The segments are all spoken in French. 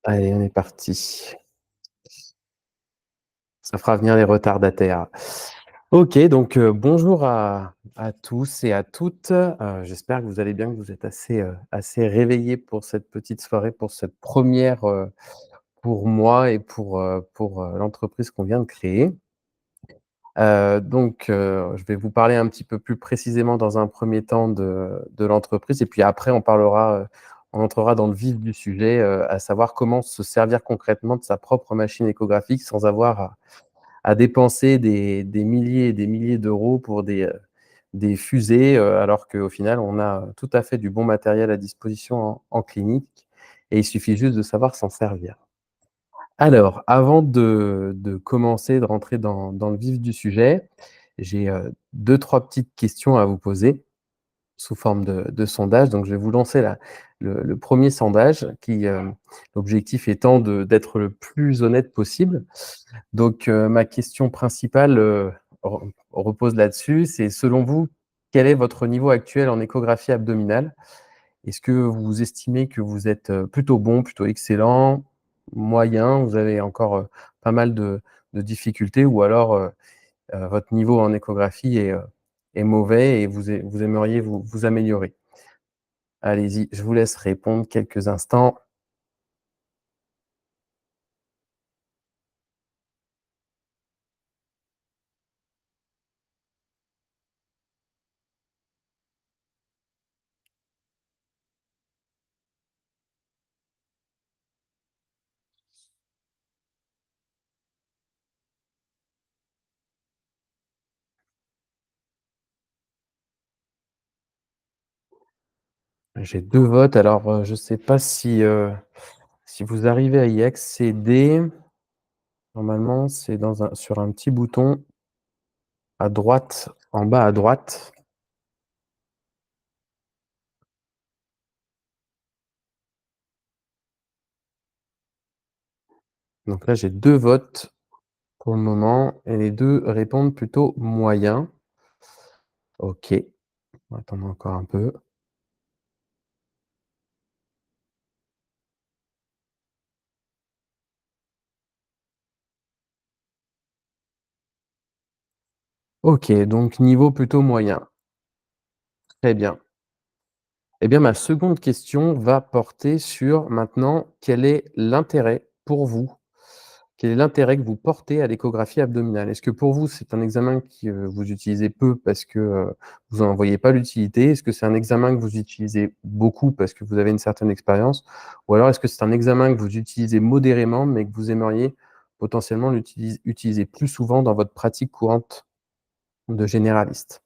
Allez, on est parti. Ça fera venir les retardataires. OK, donc bonjour à tous et à toutes. J'espère que vous allez bien, que vous êtes assez réveillés pour cette petite soirée, pour cette première pour moi et pour l'entreprise qu'on vient de créer. Je vais vous parler un petit peu plus précisément dans un premier temps de l'entreprise et puis après on entrera dans le vif du sujet, à savoir comment se servir concrètement de sa propre machine échographique sans avoir à dépenser des milliers et des milliers d'euros pour des fusées, alors qu'au final, on a tout à fait du bon matériel à disposition en clinique et il suffit juste de savoir s'en servir. Alors, avant de commencer, de rentrer dans le vif du sujet, j'ai, 2-3 petites questions à vous poser sous forme de sondage. Donc je vais vous lancer le 1er sondage l'objectif étant d'être le plus honnête possible. Ma question principale, repose là-dessus. C'est selon vous, quel est votre niveau actuel en échographie abdominale? Est-ce que vous estimez que vous êtes, plutôt bon, plutôt excellent, moyen, vous avez encore, pas mal de difficultés ou alors, votre niveau en échographie est mauvais et vous aimeriez vous améliorer? Allez-y, je vous laisse répondre quelques instants. J'ai 2 votes. Alors, je ne sais pas si vous arrivez à y accéder. Normalement, c'est sur un petit bouton à droite, en bas à droite. Donc là, j'ai 2 votes pour le moment et les 2 répondent plutôt moyen. OK, on va attendre encore un peu. OK, donc niveau plutôt moyen. Très bien. Eh bien, ma seconde question va porter sur maintenant, quel est l'intérêt pour vous? Quel est l'intérêt que vous portez à l'échographie abdominale? Est-ce que pour vous, c'est un examen que vous utilisez peu parce que, vous n'en voyez pas l'utilité? Est-ce que c'est un examen que vous utilisez beaucoup parce que vous avez une certaine expérience? Ou alors est-ce que c'est un examen que vous utilisez modérément, mais que vous aimeriez potentiellement utiliser plus souvent dans votre pratique courante de généraliste?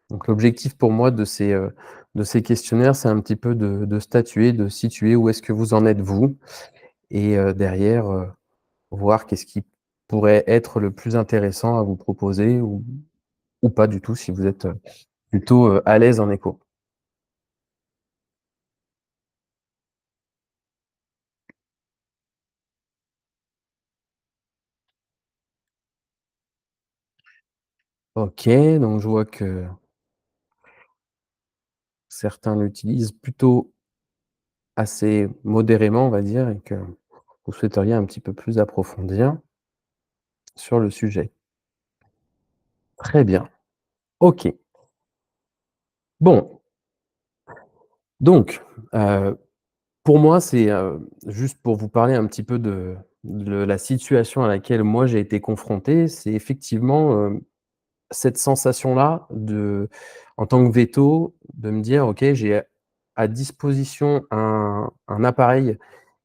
Donc l'objectif pour moi de ces questionnaires, c'est un petit peu de statuer, de situer où est-ce que vous en êtes vous et derrière, voir qu'est-ce qui pourrait être le plus intéressant à vous proposer ou pas du tout si vous êtes, plutôt, à l'aise en écho. OK, donc je vois que certains l'utilisent plutôt assez modérément, on va dire et que vous souhaiteriez un petit peu plus approfondir sur le sujet. Très bien. OK. Bon, donc, pour moi, c'est, juste pour vous parler un petit peu de la situation à laquelle moi j'ai été confronté, c'est effectivement, cette sensation-là en tant que véto, de me dire: «OK, j'ai à disposition un appareil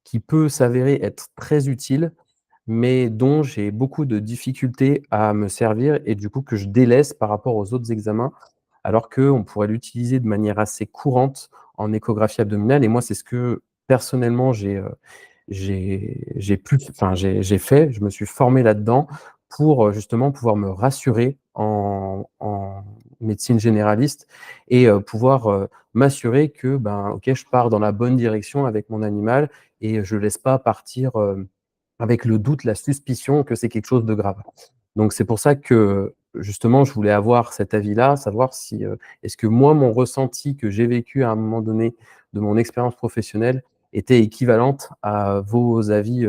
qui peut s'avérer être très utile, mais dont j'ai beaucoup de difficultés à me servir et du coup que je délaisse par rapport aux autres examens, alors qu'on pourrait l'utiliser de manière assez courante en échographie abdominale» et moi, c'est ce que personnellement j'ai fait. Je me suis formé là-dedans pour, justement pouvoir me rassurer en médecine généraliste et pouvoir, m'assurer que, ben, OK, je pars dans la bonne direction avec mon animal et je laisse pas partir, avec le doute, la suspicion que c'est quelque chose de grave. Donc c'est pour ça que justement, je voulais avoir cet avis-là, savoir si, est-ce que moi, mon ressenti que j'ai vécu à un moment donné de mon expérience professionnelle était équivalente à vos avis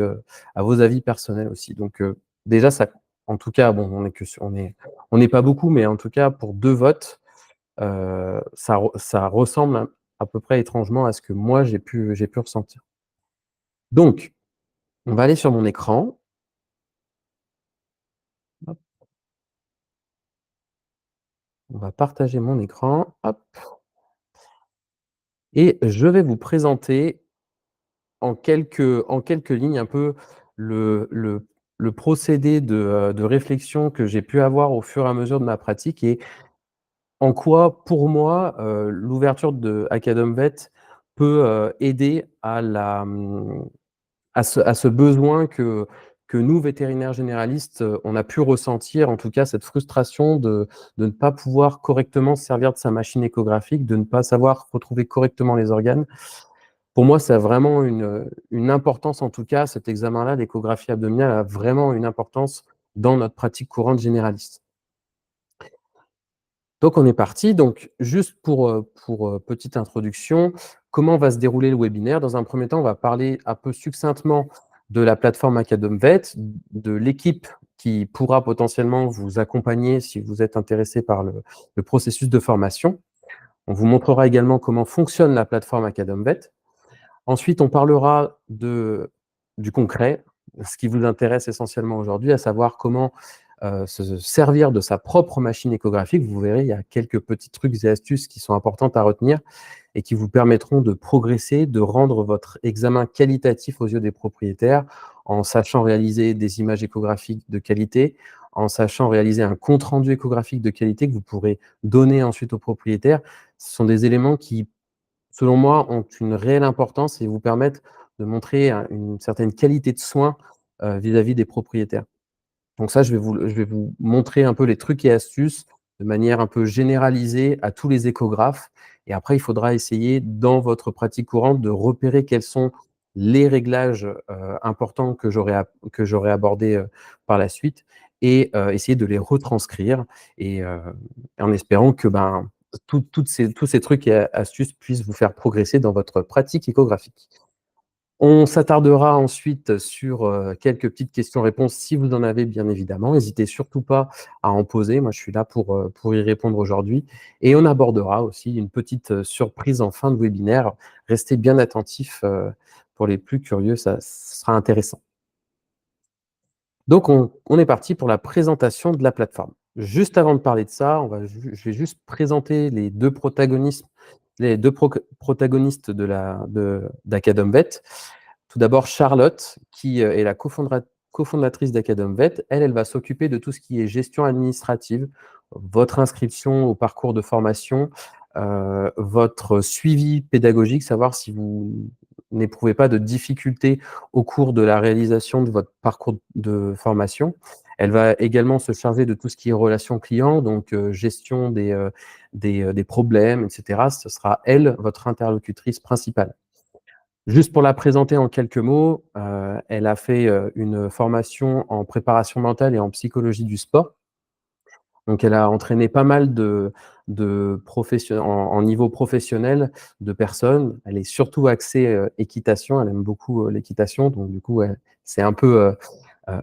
personnels aussi. Donc, déjà ça en tout cas, bon, on n'est pas beaucoup, mais en tout cas pour 2 votes, ça ressemble à peu près étrangement à ce que moi j'ai pu ressentir. Donc, on va aller sur mon écran. Hop, on va partager mon écran, hop, et je vais vous présenter en quelques lignes un peu le le le procédé de réflexion que j'ai pu avoir au fur et à mesure de ma pratique et en quoi, pour moi, l'ouverture de Academvet peut, aider à ce besoin que nous, vétérinaires généralistes, on a pu ressentir, en tout cas cette frustration de ne pas pouvoir correctement se servir de sa machine échographique, de ne pas savoir retrouver correctement les organes. Pour moi, ça a vraiment une importance, en tout cas, cet examen-là, l'échographie abdominale a vraiment une importance dans notre pratique courante généraliste. Donc on est parti. Donc juste pour petite introduction, comment va se dérouler le webinaire? Dans un premier temps, on va parler un peu succinctement de la plateforme AcademVet, de l'équipe qui pourra potentiellement vous accompagner si vous êtes intéressé par le processus de formation. On vous montrera également comment fonctionne la plateforme AcademVet. Ensuite, on parlera du concret, ce qui vous intéresse essentiellement aujourd'hui, à savoir comment, se servir de sa propre machine échographique. Vous verrez, il y a quelques petits trucs et astuces qui sont importantes à retenir et qui vous permettront de progresser, de rendre votre examen qualitatif aux yeux des propriétaires, en sachant réaliser des images échographiques de qualité, en sachant réaliser un compte rendu échographique de qualité que vous pourrez donner ensuite aux propriétaires. Ce sont des éléments qui, selon moi, ont une réelle importance et vous permettent de montrer une certaine qualité de soin, vis-à-vis des propriétaires. Donc ça, je vais vous montrer un peu les trucs et astuces de manière un peu généralisée à tous les échographes et après il faudra essayer dans votre pratique courante de repérer quels sont les réglages, importants que j'aurai abordés, par la suite et essayer de les retranscrire et en espérant que, ben, tous ces trucs et astuces puissent vous faire progresser dans votre pratique échographique. On s'attardera ensuite sur, quelques petites questions-réponses si vous en avez bien évidemment. N'hésitez surtout pas à en poser. Moi, je suis là pour y répondre aujourd'hui et on abordera aussi une petite, surprise en fin de webinaire. Restez bien attentifs, pour les plus curieux, ça ce sera intéressant. Donc on est parti pour la présentation de la plateforme. Juste avant de parler de ça, je vais juste présenter les deux protagonistes d'Academvet. Tout d'abord, Charlotte, qui, est la cofondatrice d'Academvet. Elle va s'occuper de tout ce qui est gestion administrative, votre inscription au parcours de formation, votre suivi pédagogique, savoir si vous n'éprouvez pas de difficultés au cours de la réalisation de votre parcours de formation. Elle va également se charger de tout ce qui est relations clients, donc gestion des problèmes, et cetera. Ce sera elle, votre interlocutrice principale. Juste pour la présenter en quelques mots, elle a fait, une formation en préparation mentale et en psychologie du sport. Donc elle a entraîné pas mal en niveau professionnel de personnes. Elle est surtout axée, équitation, elle aime beaucoup, l'équitation, donc du coup, elle s'est un peu,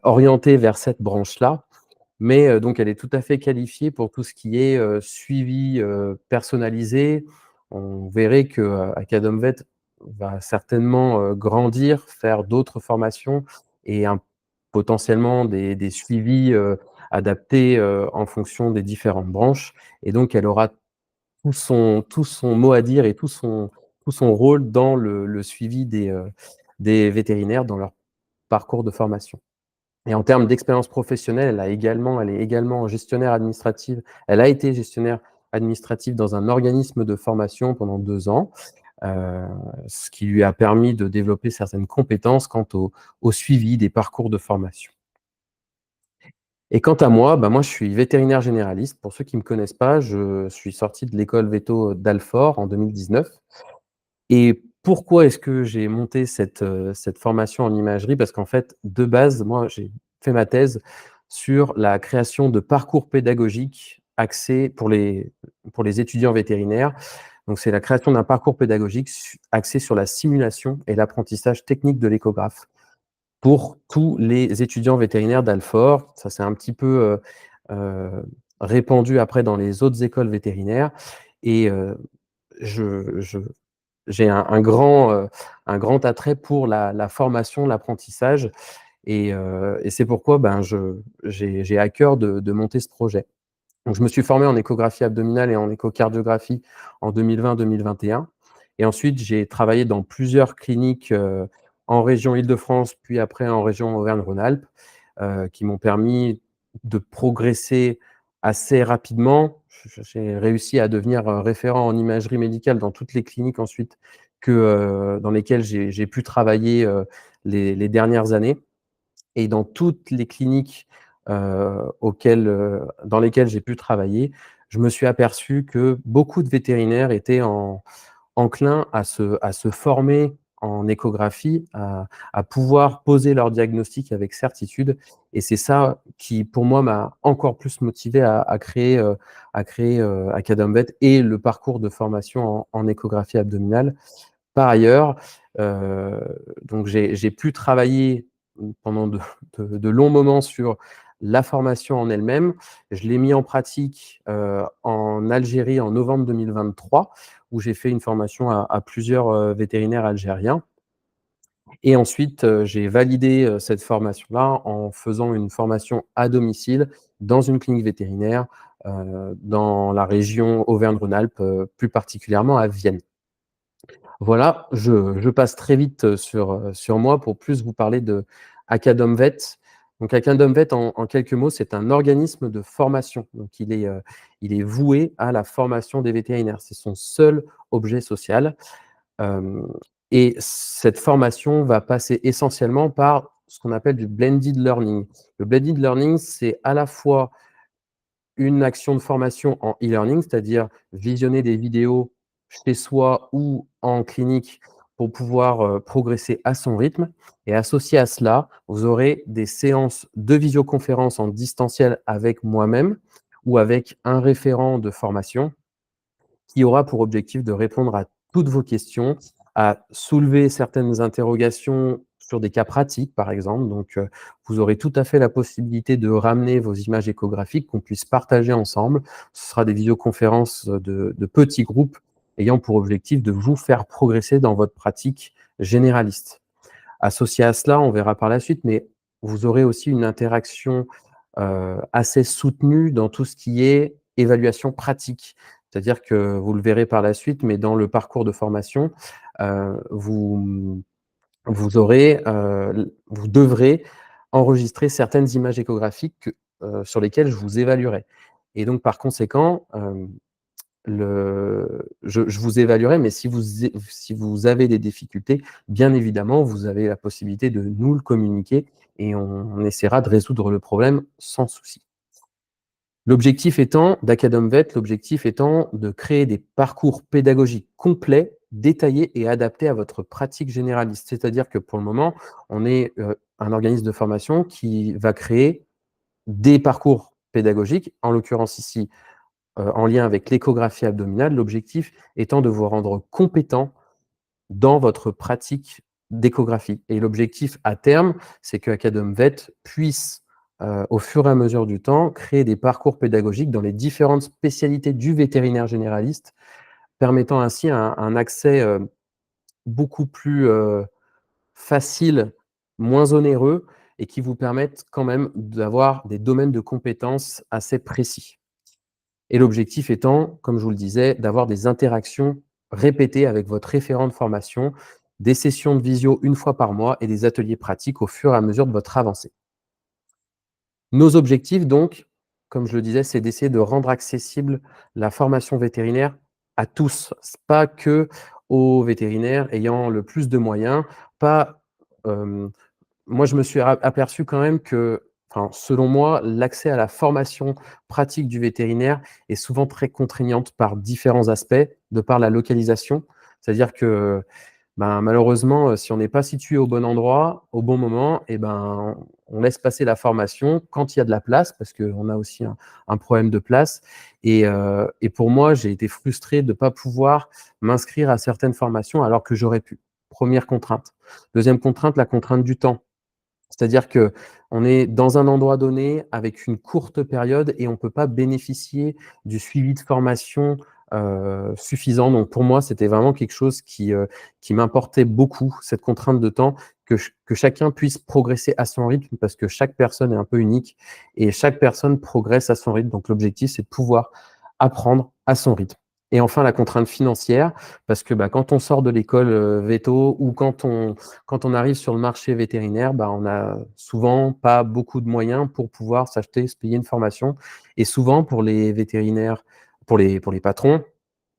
orientée vers cette branche-là. Mais donc elle est tout à fait qualifiée pour tout ce qui est, suivi, personnalisé. On verrait que, Academvet va certainement, grandir, faire d'autres formations et potentiellement des suivis, adaptés, en fonction des différentes branches et donc elle aura tout son mot à dire et tout son rôle dans le suivi des vétérinaires dans leur parcours de formation. Et en termes d'expérience professionnelle, elle est également gestionnaire administrative. Elle a été gestionnaire administrative dans un organisme de formation pendant 2 ans, heu, ce qui lui a permis de développer certaines compétences quant au suivi des parcours de formation. Et quant à moi, bah, moi je suis vétérinaire généraliste. Pour ceux qui ne me connaissent pas, je suis sorti de l'école véto d'Alfort en 2019. Et pourquoi est-ce que j'ai monté cette formation en imagerie? Parce qu'en fait, de base, moi, j'ai fait ma thèse sur la création de parcours pédagogiques axés pour les étudiants vétérinaires. Donc, c'est la création d'un parcours pédagogique axé sur la simulation et l'apprentissage technique de l'échographe pour tous les étudiants vétérinaires d'Alfort. Ça s'est un petit peu répandu après dans les autres écoles vétérinaires et je j'ai un grand attrait pour la formation, l'apprentissage et c'est pourquoi, ben, j'ai à cœur de monter ce projet. Donc je me suis formé en échographie abdominale et en échocardiographie en 2020-2021 et ensuite j'ai travaillé dans plusieurs cliniques, en région Île-de-France, puis après en région Auvergne-Rhône-Alpes, qui m'ont permis de progresser assez rapidement. J'ai réussi à devenir, référent en imagerie médicale dans toutes les cliniques ensuite dans lesquelles j'ai pu travailler, les dernières années. Et dans toutes les cliniques, dans lesquelles j'ai pu travailler, je me suis aperçu que beaucoup de vétérinaires étaient enclins à se former en échographie, à pouvoir poser leur diagnostic avec certitude et c'est ça qui, pour moi, m'a encore plus motivé à créer, AcadumVet et le parcours de formation en échographie abdominale. Par ailleurs, heu, donc j'ai pu travailler, pendant de longs moments sur la formation en elle-même. Je l'ai mis en pratique, en Algérie en novembre 2023, où j'ai fait une formation à plusieurs, vétérinaires algériens et ensuite, j'ai validé, cette formation-là en faisant une formation à domicile dans une clinique vétérinaire, dans la région Auvergne-Rhône-Alpes, plus particulièrement à Vienne. Voilà, je passe très vite, sur moi pour plus vous parler de AcadumVet. Donc AcadumVet en quelques mots, c'est un organisme de formation. Donc il est voué à la formation des vétérinaires. C'est son seul objet social, hem et cette formation va passer essentiellement par ce qu'on appelle du blended learning. Le blended learning, c'est à la fois une action de formation en e-learning, c'est-à-dire visionner des vidéos chez soi ou en clinique pour pouvoir, progresser à son rythme et associé à cela, vous aurez des séances de visioconférence en distanciel avec moi-même ou avec un référent de formation qui aura pour objectif de répondre à toutes vos questions, à soulever certaines interrogations sur des cas pratiques, par exemple. Donc, vous aurez tout à fait la possibilité de ramener vos images échographiques qu'on puisse partager ensemble. Ce sera des visioconférences, de petits groupes ayant pour objectif de vous faire progresser dans votre pratique généraliste. Associé à cela, on verra par la suite, mais vous aurez aussi une interaction, assez soutenue dans tout ce qui est évaluation pratique. C'est-à-dire que vous le verrez par la suite, mais dans le parcours de formation, vous vous devrez enregistrer certaines images échographiques sur lesquelles je vous évaluerai et donc par conséquent, je vous évaluerai, mais si vous avez des difficultés, bien évidemment, vous avez la possibilité de nous le communiquer et on essaiera de résoudre le problème sans souci. L'objectif étant de créer des parcours pédagogiques complets, détaillés et adaptés à votre pratique généraliste. C'est-à-dire que pour le moment, on est, un organisme de formation qui va créer des parcours pédagogiques, en l'occurrence ici, en lien avec l'échographie abdominale, l'objectif étant de vous rendre compétent dans votre pratique d'échographie et l'objectif à terme, c'est que AcadumVet puisse, au fur et à mesure du temps, créer des parcours pédagogiques dans les différentes spécialités du vétérinaire généraliste, permettant ainsi un accès, beaucoup plus, facile, moins onéreux et qui vous permettent quand même d'avoir des domaines de compétences assez précis. Et l'objectif étant, comme je vous le disais, d'avoir des interactions répétées avec votre référent de formation, des sessions de visio une fois par mois et des ateliers pratiques au fur et à mesure de votre avancée. Nos objectifs donc, comme je le disais, c'est d'essayer de rendre accessible la formation vétérinaire à tous. Pas que aux vétérinaires ayant le plus de moyens, pas, hem moi, je me suis aperçu quand même que, enfin, selon moi, l'accès à la formation pratique du vétérinaire est souvent très contraignante par différents aspects, de par la localisation. C'est-à-dire que, ben, malheureusement, si on n'est pas situé au bon endroit, au bon moment et ben, on laisse passer la formation quand il y a de la place, parce qu'on a aussi un problème de place. Et pour moi, j'ai été frustré de ne pas pouvoir m'inscrire à certaines formations alors que j'aurais pu. Première contrainte. Deuxième contrainte, la contrainte du temps. C'est-à-dire qu'on est dans un endroit donné avec une courte période et on ne peut pas bénéficier du suivi de formation suffisant. Donc pour moi, c'était vraiment quelque chose qui m'importait beaucoup, cette contrainte de temps, que chacun puisse progresser à son rythme parce que chaque personne est un peu unique et chaque personne progresse à son rythme. Donc l'objectif, c'est de pouvoir apprendre à son rythme. Et enfin, la contrainte financière, parce que quand on sort de l'école veto ou quand on arrive sur le marché vétérinaire, on n'a souvent pas beaucoup de moyens pour pouvoir s'acheter, se payer une formation. Et souvent, pour les vétérinaires, pour les patrons,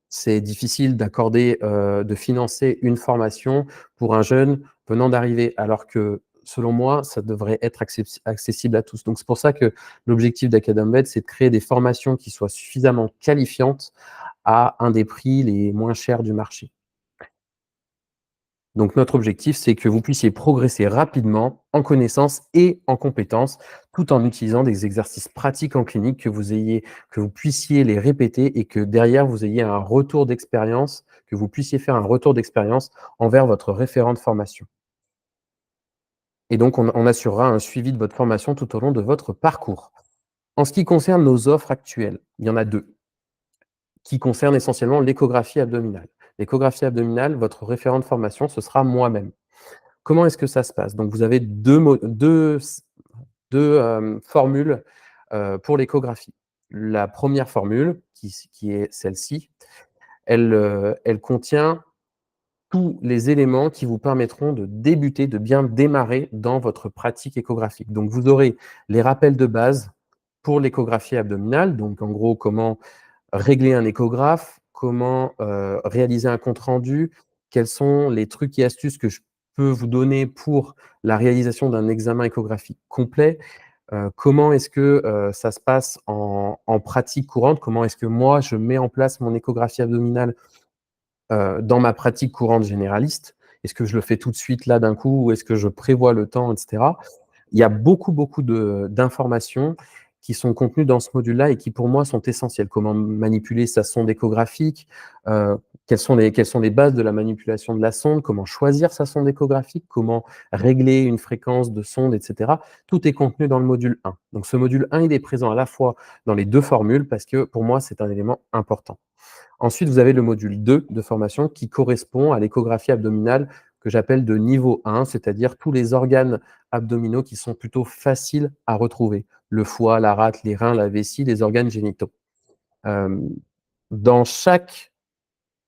c'est difficile d'accorder, de financer une formation pour un jeune venant d'arriver, alors que, selon moi, ça devrait être accessible à tous. Donc c'est pour ça que l'objectif d'AcademVet, c'est de créer des formations qui soient suffisamment qualifiantes à un des prix les moins chers du marché. Donc notre objectif, c'est que vous puissiez progresser rapidement en connaissances et en compétences, tout en utilisant des exercices pratiques en clinique, que vous puissiez les répéter et que derrière, vous ayez un retour d'expérience, que vous puissiez faire un retour d'expérience envers votre référent de formation. Et donc, on assurera un suivi de votre formation tout au long de votre parcours. En ce qui concerne nos offres actuelles, il y en a deux qui concernent essentiellement l'échographie abdominale. L'échographie abdominale, votre référent de formation, ce sera moi-même. Comment est-ce que ça se passe? Donc vous avez deux formules, pour l'échographie. La première formule, qui est celle-ci, elle contient tous les éléments qui vous permettront de débuter, de bien démarrer dans votre pratique échographique. Donc vous aurez les rappels de base pour l'échographie abdominale, donc en gros, comment régler un échographe, comment réaliser un compte rendu, quels sont les trucs et astuces que je peux vous donner pour la réalisation d'un examen échographique complet, comment est-ce que ça se passe en pratique courante, comment est-ce que moi je mets en place mon échographie abdominale dans ma pratique courante généraliste. Est-ce que je le fais tout de suite là d'un coup ou est-ce que je prévois le temps, etc. Il y a beaucoup, beaucoup d'informations qui sont contenues dans ce module-là et qui, pour moi, sont essentielles. Comment manipuler sa sonde échographique, quelles sont les bases de la manipulation de la sonde, comment choisir sa sonde échographique, comment régler une fréquence de sonde, etc. Tout est contenu dans le module 1. Donc ce module 1, il est présent à la fois dans les deux formules parce que, pour moi, c'est un élément important. Ensuite, vous avez le module 2 de formation qui correspond à l'échographie abdominale que j'appelle de niveau 1, c'est-à-dire tous les organes abdominaux qui sont plutôt faciles à retrouver. Le foie, la rate, les reins, la vessie, les organes génitaux. Dans chaque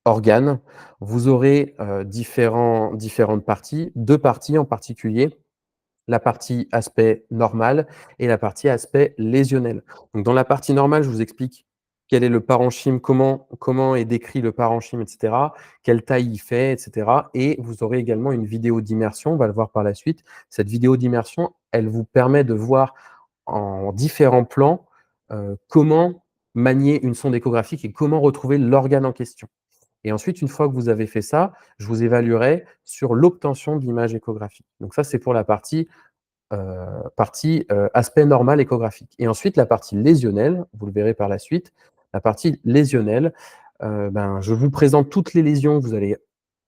organe, vous aurez différentes parties, deux parties en particulier, la partie aspect normal et la partie aspect lésionnel. Donc, dans la partie normale, je vous explique quel est le parenchyme, comment est décrit le parenchyme, etc., quelle taille il fait, etc. Et vous aurez également une vidéo d'immersion, on va le voir par la suite. Cette vidéo d'immersion, elle vous permet de voir en différents plans comment manier une sonde échographique et comment retrouver l'organe en question. Et ensuite, une fois que vous avez fait ça, je vous évaluerai sur l'obtention d'images échographiques. Donc ça, c'est pour la partie aspect normal échographique. Et ensuite, la partie lésionnelle, vous le verrez par la suite, la partie lésionnelle, je vous présente toutes les lésions que vous allez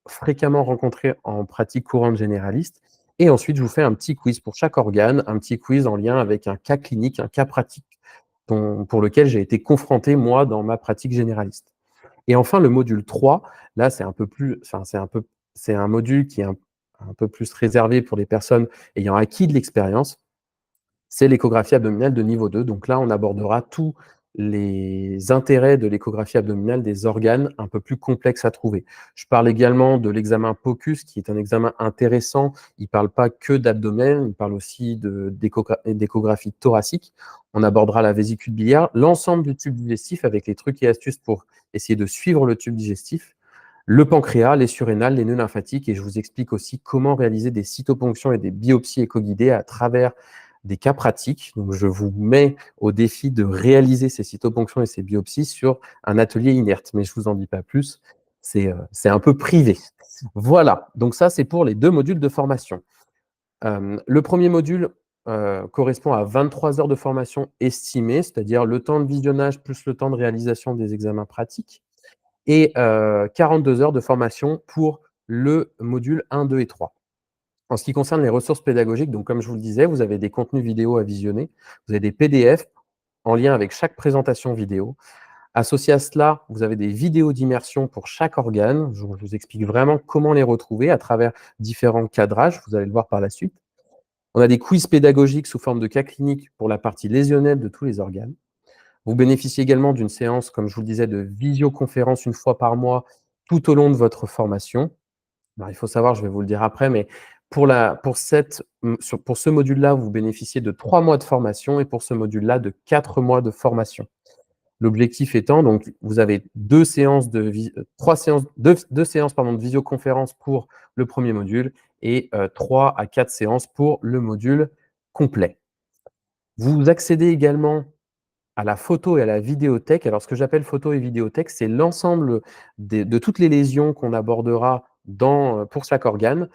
fréquemment rencontrer en pratique courante généraliste. Et ensuite, je vous fais un petit quiz pour chaque organe, un petit quiz en lien avec un cas clinique, un cas pratique pour lequel j'ai été confronté, moi, dans ma pratique généraliste. Et enfin, le module 3, là, c'est un module qui est un peu plus réservé pour les personnes ayant acquis de l'expérience. C'est l'échographie abdominale de niveau 2. Donc là, on abordera tous les intérêts de l'échographie abdominale des organes un peu plus complexes à trouver. Je parle également de l'examen POCUS, qui est un examen intéressant. Il ne parle pas que d'abdomen, il parle aussi d'échographie thoracique. On abordera la vésicule biliaire, l'ensemble du tube digestif avec les trucs et astuces pour essayer de suivre le tube digestif, le pancréas, les surrénales, les nœuds lymphatiques, et je vous explique aussi comment réaliser des cytoponctions et des biopsies échoguidées à travers des cas pratiques. Donc, je vous mets au défi de réaliser ces cytoponctions et ces biopsies sur un atelier inerte, mais je ne vous en dis pas plus, c'est un peu privé. Voilà, donc ça, c'est pour les deux modules de formation. Le premier module, correspond à 23 heures de formation estimée, c'est-à-dire le temps de visionnage plus le temps de réalisation des examens pratiques et 42 heures de formation pour le module 1, 2 et 3. En ce qui concerne les ressources pédagogiques, donc comme je vous le disais, vous avez des contenus vidéo à visionner, vous avez des PDF en lien avec chaque présentation vidéo. Associé à cela, vous avez des vidéos d'immersion pour chaque organe. Je vous explique vraiment comment les retrouver à travers différents cadrages, vous allez le voir par la suite. On a des quiz pédagogiques sous forme de cas cliniques pour la partie lésionnelle de tous les organes. Vous bénéficiez également d'une séance, comme je vous le disais, de visioconférence une fois par mois tout au long de votre formation. Alors, il faut savoir, je vais vous le dire après, mais pour ce module-là, vous bénéficiez de 3 mois de formation et pour ce module-là, de 4 mois de formation. L'objectif étant, donc, vous avez 2 séances de visioconférence pour le premier module et 3 à 4 séances pour le module complet. Vous accédez également à la photo et à la vidéothèque. Alors, ce que j'appelle photo et vidéothèque, c'est l'ensemble de toutes les lésions qu'on abordera pour chaque organe.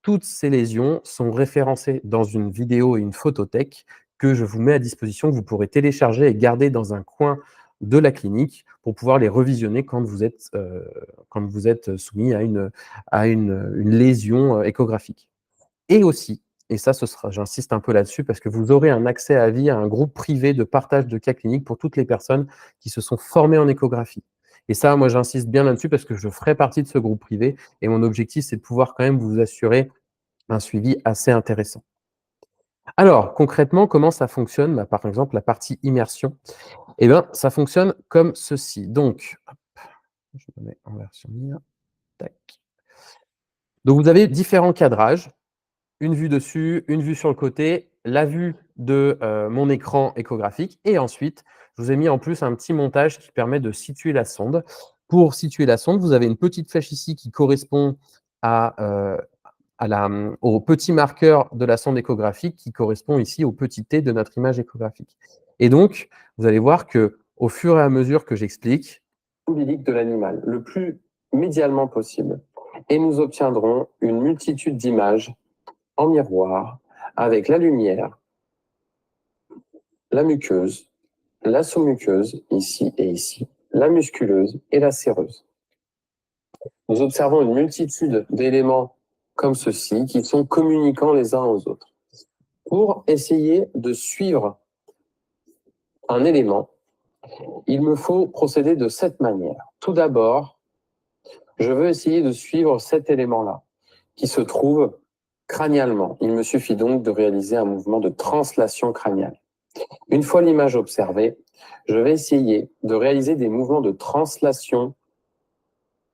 Toutes ces lésions sont référencées dans une vidéo et une photothèque que je vous mets à disposition, que vous pourrez télécharger et garder dans un coin de la clinique pour pouvoir les revisionner quand vous êtes soumis à une lésion échographique. Et aussi, et ça, j'insiste un peu là-dessus, parce que vous aurez un accès à vie à un groupe privé de partage de cas cliniques pour toutes les personnes qui se sont formées en échographie. Et ça, moi, j'insiste bien là-dessus parce que je ferai partie de ce groupe privé et mon objectif, c'est de pouvoir quand même vous assurer un suivi assez intéressant. Alors, concrètement, comment ça fonctionne? Bah, par exemple, la partie immersion. Eh bien, ça fonctionne comme ceci. Donc, hop, je me mets en version lire. Tac. Donc, vous avez différents cadrages. Une vue dessus, une vue sur le côté, la vue de mon écran échographique et ensuite, je vous ai mis en plus un petit montage qui permet de situer la sonde. Pour situer la sonde, vous avez une petite flèche ici qui correspond au petit marqueur de la sonde échographique qui correspond ici au petit t de notre image échographique. Et donc, vous allez voir qu'au fur et à mesure que j'explique, l'ombilic de l'animal le plus médialement possible et nous obtiendrons une multitude d'images en miroir avec la lumière, la muqueuse, la sous-muqueuse, ici et ici, la musculeuse et la séreuse. Nous observons une multitude d'éléments comme ceci qui sont communicants les uns aux autres. Pour essayer de suivre un élément, il me faut procéder de cette manière. Tout d'abord, je veux essayer de suivre cet élément-là qui se trouve crânialement. Il me suffit donc de réaliser un mouvement de translation crânienne. Une fois l'image observée, je vais essayer de réaliser des mouvements de translation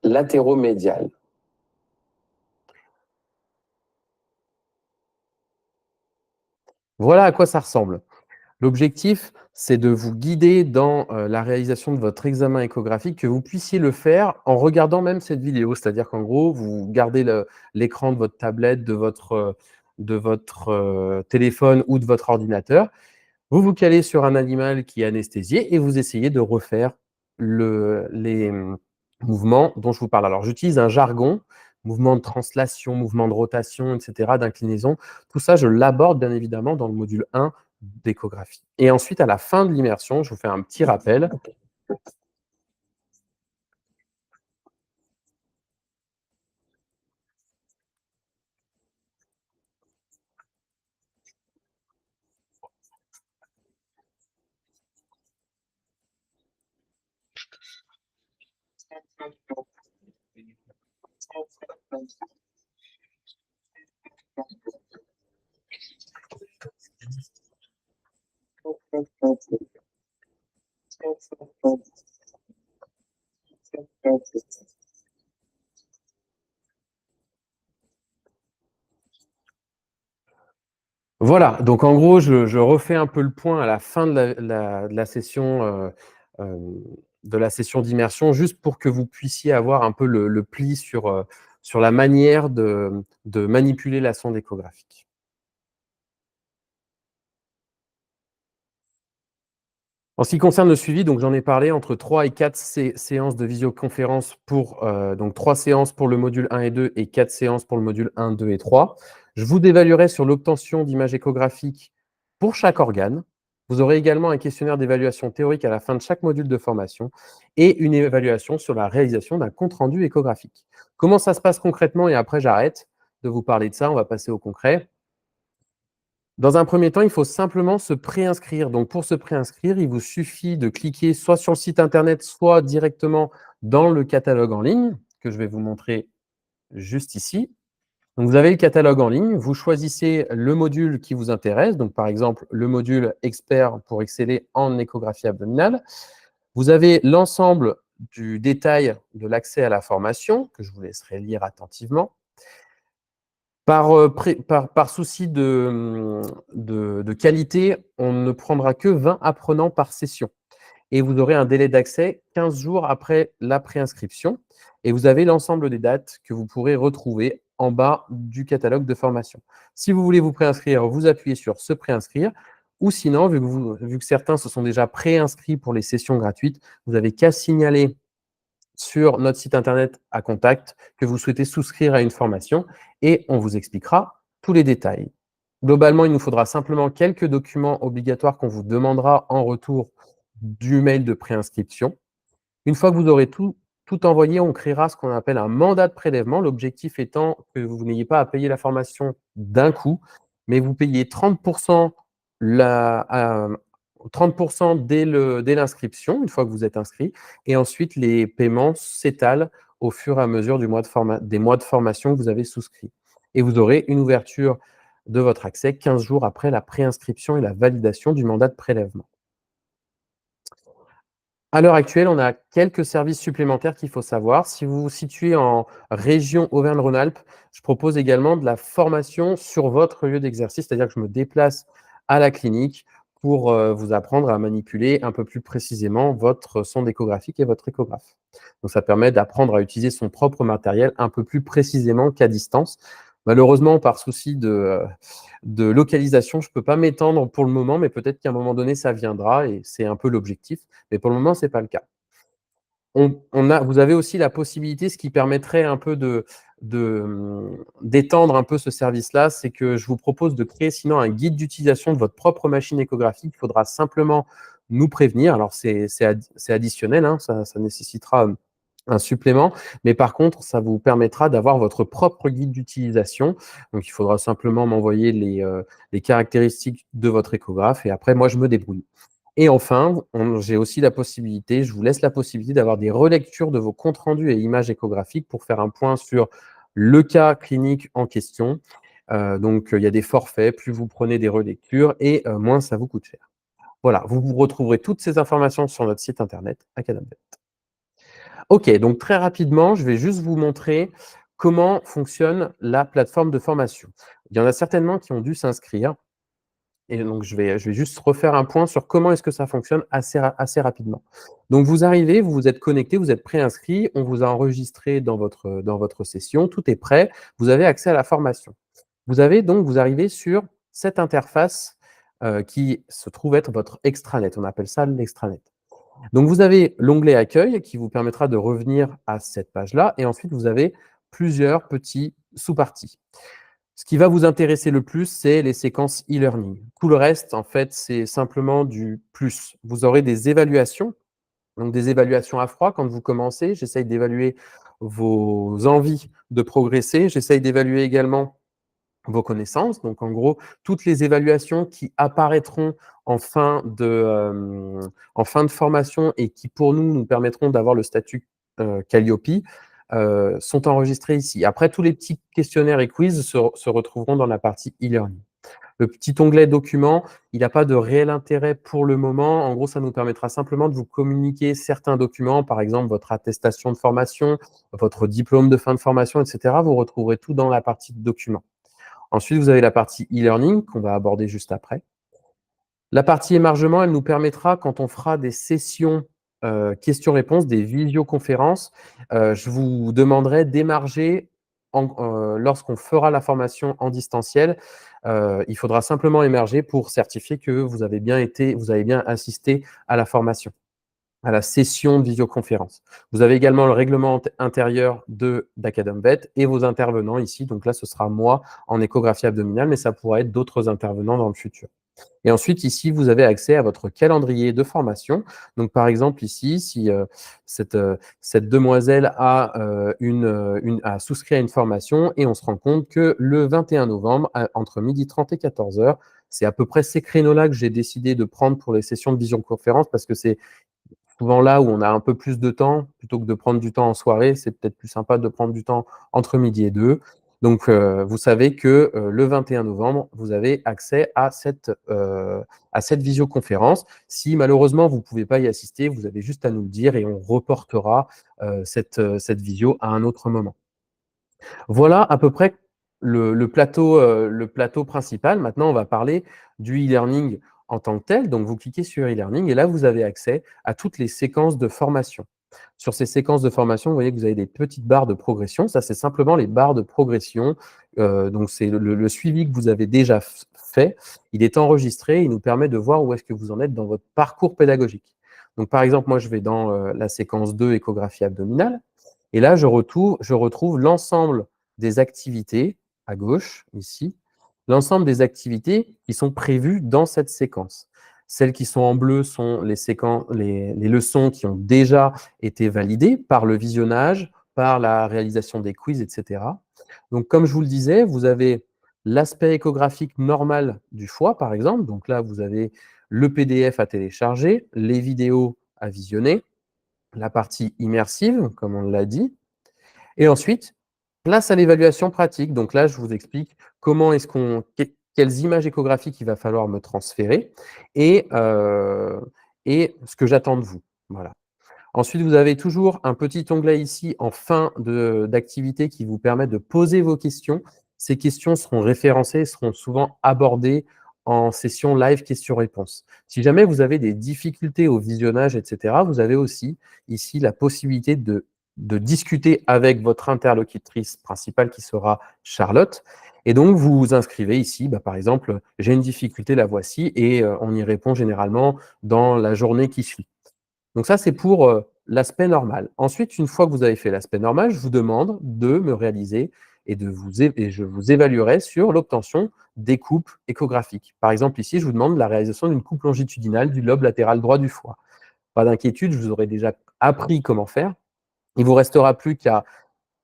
latéraux-médiale. Voilà à quoi ça ressemble. L'objectif, c'est de vous guider dans la réalisation de votre examen échographique, que vous puissiez le faire en regardant même cette vidéo. C'est-à-dire qu'en gros, vous gardez l'écran de votre tablette, de votre téléphone ou de votre ordinateur. Vous vous calez sur un animal qui est anesthésié et vous essayez de refaire les mouvements dont je vous parle. Alors, j'utilise un jargon, mouvement de translation, mouvement de rotation, etc., d'inclinaison. Tout ça, je l'aborde bien évidemment dans le module 1 d'échographie. Et ensuite, à la fin de l'immersion, je vous fais un petit rappel. Voilà, donc en gros, je refais un peu le point à la fin de la session d'immersion, juste pour que vous puissiez avoir un peu le pli sur la manière de manipuler la sonde échographique. En ce qui concerne le suivi, donc j'en ai parlé, entre 3 et 4 séances de visioconférence donc 3 séances pour le module 1 et 2 et 4 séances pour le module 1, 2 et 3. Je vous évaluerai sur l'obtention d'images échographiques pour chaque organe. Vous aurez également un questionnaire d'évaluation théorique à la fin de chaque module de formation et une évaluation sur la réalisation d'un compte-rendu échographique. Comment ça se passe concrètement? Et après, j'arrête de vous parler de ça, on va passer au concret. Dans un premier temps, il faut simplement se préinscrire. Donc, pour se préinscrire, il vous suffit de cliquer soit sur le site internet, soit directement dans le catalogue en ligne, que je vais vous montrer juste ici. Donc, vous avez le catalogue en ligne, vous choisissez le module qui vous intéresse, donc par exemple le module expert pour exceller en échographie abdominale. Vous avez l'ensemble du détail de l'accès à la formation, que je vous laisserai lire attentivement. Par souci de qualité, on ne prendra que 20 apprenants par session et vous aurez un délai d'accès 15 jours après la préinscription et vous avez l'ensemble des dates que vous pourrez retrouver en bas du catalogue de formation. Si vous voulez vous préinscrire, vous appuyez sur se préinscrire ou sinon, vu que certains se sont déjà préinscrits pour les sessions gratuites, vous n'avez qu'à signaler sur notre site internet à contact que vous souhaitez souscrire à une formation et on vous expliquera tous les détails. Globalement, il nous faudra simplement quelques documents obligatoires qu'on vous demandera en retour du mail de préinscription. Une fois que vous aurez tout envoyé, on créera ce qu'on appelle un mandat de prélèvement. L'objectif étant que vous n'ayez pas à payer la formation d'un coup, mais vous payez 30% 30% dès l'inscription, une fois que vous êtes inscrit, et ensuite les paiements s'étalent au fur et à mesure des mois de formation que vous avez souscrits. Et vous aurez une ouverture de votre accès 15 jours après la préinscription et la validation du mandat de prélèvement. À l'heure actuelle, on a quelques services supplémentaires qu'il faut savoir. Si vous vous situez en région Auvergne-Rhône-Alpes, je propose également de la formation sur votre lieu d'exercice, c'est-à-dire que je me déplace à la clinique pour vous apprendre à manipuler un peu plus précisément votre sonde échographique et votre échographe. Donc, ça permet d'apprendre à utiliser son propre matériel un peu plus précisément qu'à distance. Malheureusement, par souci de localisation, je ne peux pas m'étendre pour le moment, mais peut-être qu'à un moment donné, ça viendra et c'est un peu l'objectif. Mais pour le moment, ce n'est pas le cas. Vous avez aussi la possibilité, ce qui permettrait un peu d'étendre un peu ce service-là, c'est que je vous propose de créer sinon un guide d'utilisation de votre propre machine échographique. Il faudra simplement nous prévenir. Alors, c'est additionnel, hein, ça nécessitera un supplément, mais par contre, ça vous permettra d'avoir votre propre guide d'utilisation. Donc, il faudra simplement m'envoyer les caractéristiques de votre échographe et après, moi, je me débrouille. Et enfin, j'ai aussi la possibilité, je vous laisse la possibilité d'avoir des relectures de vos comptes rendus et images échographiques pour faire un point sur le cas clinique en question. Donc, il y a des forfaits, plus vous prenez des relectures et moins ça vous coûte cher. Voilà, vous retrouverez toutes ces informations sur notre site internet Academvet. OK, donc très rapidement, je vais juste vous montrer comment fonctionne la plateforme de formation. Il y en a certainement qui ont dû s'inscrire. Et donc, je vais juste refaire un point sur comment est-ce que ça fonctionne assez rapidement. Donc, vous arrivez, vous vous êtes connecté, vous êtes préinscrit, on vous a enregistré dans votre session, tout est prêt, vous avez accès à la formation. Vous arrivez sur cette interface qui se trouve être votre extranet. On appelle ça l'extranet. Donc, vous avez l'onglet Accueil qui vous permettra de revenir à cette page-là. Et ensuite, vous avez plusieurs petits sous-parties. Ce qui va vous intéresser le plus, c'est les séquences e-learning. Tout le reste, en fait, c'est simplement du plus. Vous aurez des évaluations, donc des évaluations à froid quand vous commencez. J'essaye d'évaluer vos envies de progresser. J'essaye d'évaluer également vos connaissances. Donc, en gros, toutes les évaluations qui apparaîtront en fin de formation et qui, pour nous, nous permettront d'avoir le statut Calliope, sont enregistrées ici. Après, tous les petits questionnaires et quiz se retrouveront dans la partie e-learning. Le petit onglet documents, il n'a pas de réel intérêt pour le moment. En gros, ça nous permettra simplement de vous communiquer certains documents, par exemple votre attestation de formation, votre diplôme de fin de formation, etc. Vous retrouverez tout dans la partie documents. Ensuite, vous avez la partie e-learning qu'on va aborder juste après. La partie émargement, elle nous permettra, quand on fera des sessions questions-réponses, des visioconférences, je vous demanderai d'émarger lorsqu'on fera la formation en distanciel. Il faudra simplement émarger pour certifier que vous avez bien assisté à la formation. à la session de visioconférence. Vous avez également le règlement intérieur d'AcademVet et vos intervenants ici. Donc là, ce sera moi en échographie abdominale, mais ça pourra être d'autres intervenants dans le futur. Et ensuite, ici, vous avez accès à votre calendrier de formation. Donc, par exemple, ici, si cette demoiselle a souscrit à une formation et on se rend compte que le 21 novembre, entre 12h30 et 14h, c'est à peu près ces créneaux-là que j'ai décidé de prendre pour les sessions de visioconférence parce que c'est souvent là où on a un peu plus de temps, plutôt que de prendre du temps en soirée, c'est peut-être plus sympa de prendre du temps entre midi et 2. Donc, vous savez que le 21 novembre, vous avez accès à cette visioconférence. Si malheureusement vous ne pouvez pas y assister, vous avez juste à nous le dire et on reportera cette visio à un autre moment. Voilà à peu près le plateau principal. Maintenant, on va parler du e-learning en tant que tel. Donc, vous cliquez sur e-learning et là, vous avez accès à toutes les séquences de formation. Sur ces séquences de formation, vous voyez que vous avez des petites barres de progression. Ça, c'est simplement les barres de progression. Donc, c'est le suivi que vous avez déjà fait. Il est enregistré. Il nous permet de voir où est-ce que vous en êtes dans votre parcours pédagogique. Donc, par exemple, moi, je vais dans la séquence 2, échographie abdominale. Et là, je retrouve l'ensemble des activités, à gauche, ici, l'ensemble des activités qui sont prévues dans cette séquence. Celles qui sont en bleu sont les leçons qui ont déjà été validées par le visionnage, par la réalisation des quiz, etc. Donc, comme je vous le disais, vous avez l'aspect échographique normal du foie, par exemple. Donc là, vous avez le PDF à télécharger, les vidéos à visionner, la partie immersive, comme on l'a dit. Et ensuite, place à l'évaluation pratique. Donc là, je vous explique quelles images échographiques il va falloir me transférer et ce que j'attends de vous. Voilà. Ensuite, vous avez toujours un petit onglet ici en fin d'activité qui vous permet de poser vos questions. Ces questions seront référencées, seront souvent abordées en session live questions-réponses. Si jamais vous avez des difficultés au visionnage, etc., vous avez aussi ici la possibilité de discuter avec votre interlocutrice principale qui sera Charlotte. Et donc, vous vous inscrivez ici, par exemple, j'ai une difficulté, la voici, et on y répond généralement dans la journée qui suit. Donc ça, c'est pour l'aspect normal. Ensuite, une fois que vous avez fait l'aspect normal, je vous demande de me réaliser et je vous évaluerai sur l'obtention des coupes échographiques. Par exemple, ici, je vous demande la réalisation d'une coupe longitudinale du lobe latéral droit du foie. Pas d'inquiétude, je vous aurai déjà appris comment faire. Il ne vous restera plus qu'à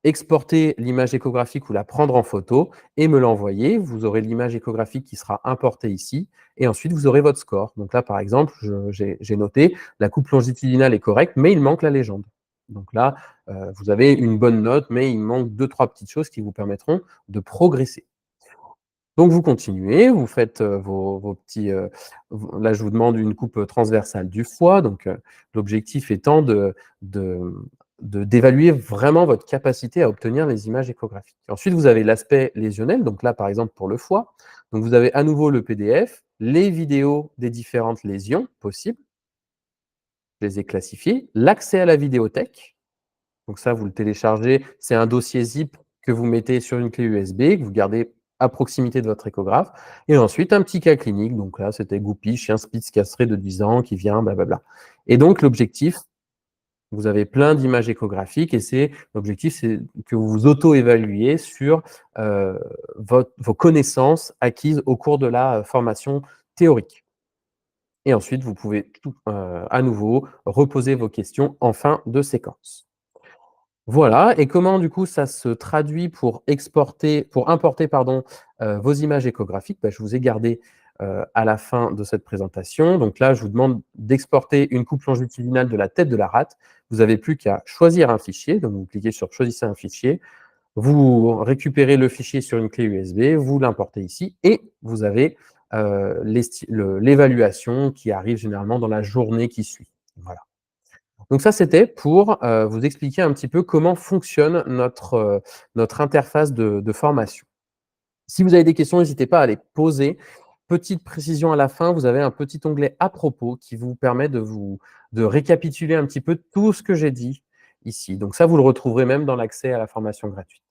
exporter l'image échographique ou la prendre en photo et me l'envoyer. Vous aurez l'image échographique qui sera importée ici et ensuite vous aurez votre score. Donc là, par exemple, j'ai noté la coupe longitudinale est correcte, mais il manque la légende. Donc là, vous avez une bonne note, mais il manque 2-3 petites choses qui vous permettront de progresser. Donc vous continuez, vous faites vos petits. Là, je vous demande une coupe transversale du foie. Donc l'objectif étant d'évaluer vraiment votre capacité à obtenir les images échographiques. Ensuite, vous avez l'aspect lésionnel. Donc là, par exemple, pour le foie, donc vous avez à nouveau le PDF, les vidéos des différentes lésions possibles. Je les ai classifiées. L'accès à la vidéothèque. Donc ça, vous le téléchargez. C'est un dossier zip que vous mettez sur une clé USB, que vous gardez à proximité de votre échographe. Et ensuite, un petit cas clinique. Donc là, c'était Goupy, chien spitz castré de 10 ans qui vient, blablabla. Et donc, l'objectif, vous avez plein d'images échographiques et l'objectif, c'est que vous vous auto-évaluiez sur vos connaissances acquises au cours de la formation théorique. Et ensuite, vous pouvez à nouveau reposer vos questions en fin de séquence. Voilà, et comment du coup ça se traduit pour importer vos images échographiques? Je vous ai gardé à la fin de cette présentation. Donc là, je vous demande d'exporter une coupe longitudinale de la tête de la rate. Vous n'avez plus qu'à choisir un fichier. Donc vous cliquez sur Choisissez un fichier. Vous récupérez le fichier sur une clé USB, vous l'importez ici et vous avez l'évaluation qui arrive généralement dans la journée qui suit. Voilà. Donc ça, c'était pour vous expliquer un petit peu comment fonctionne notre interface de formation. Si vous avez des questions, n'hésitez pas à les poser. Petite précision à la fin, vous avez un petit onglet « À propos » qui vous permet de récapituler un petit peu tout ce que j'ai dit ici. Donc ça, vous le retrouverez même dans l'accès à la formation gratuite.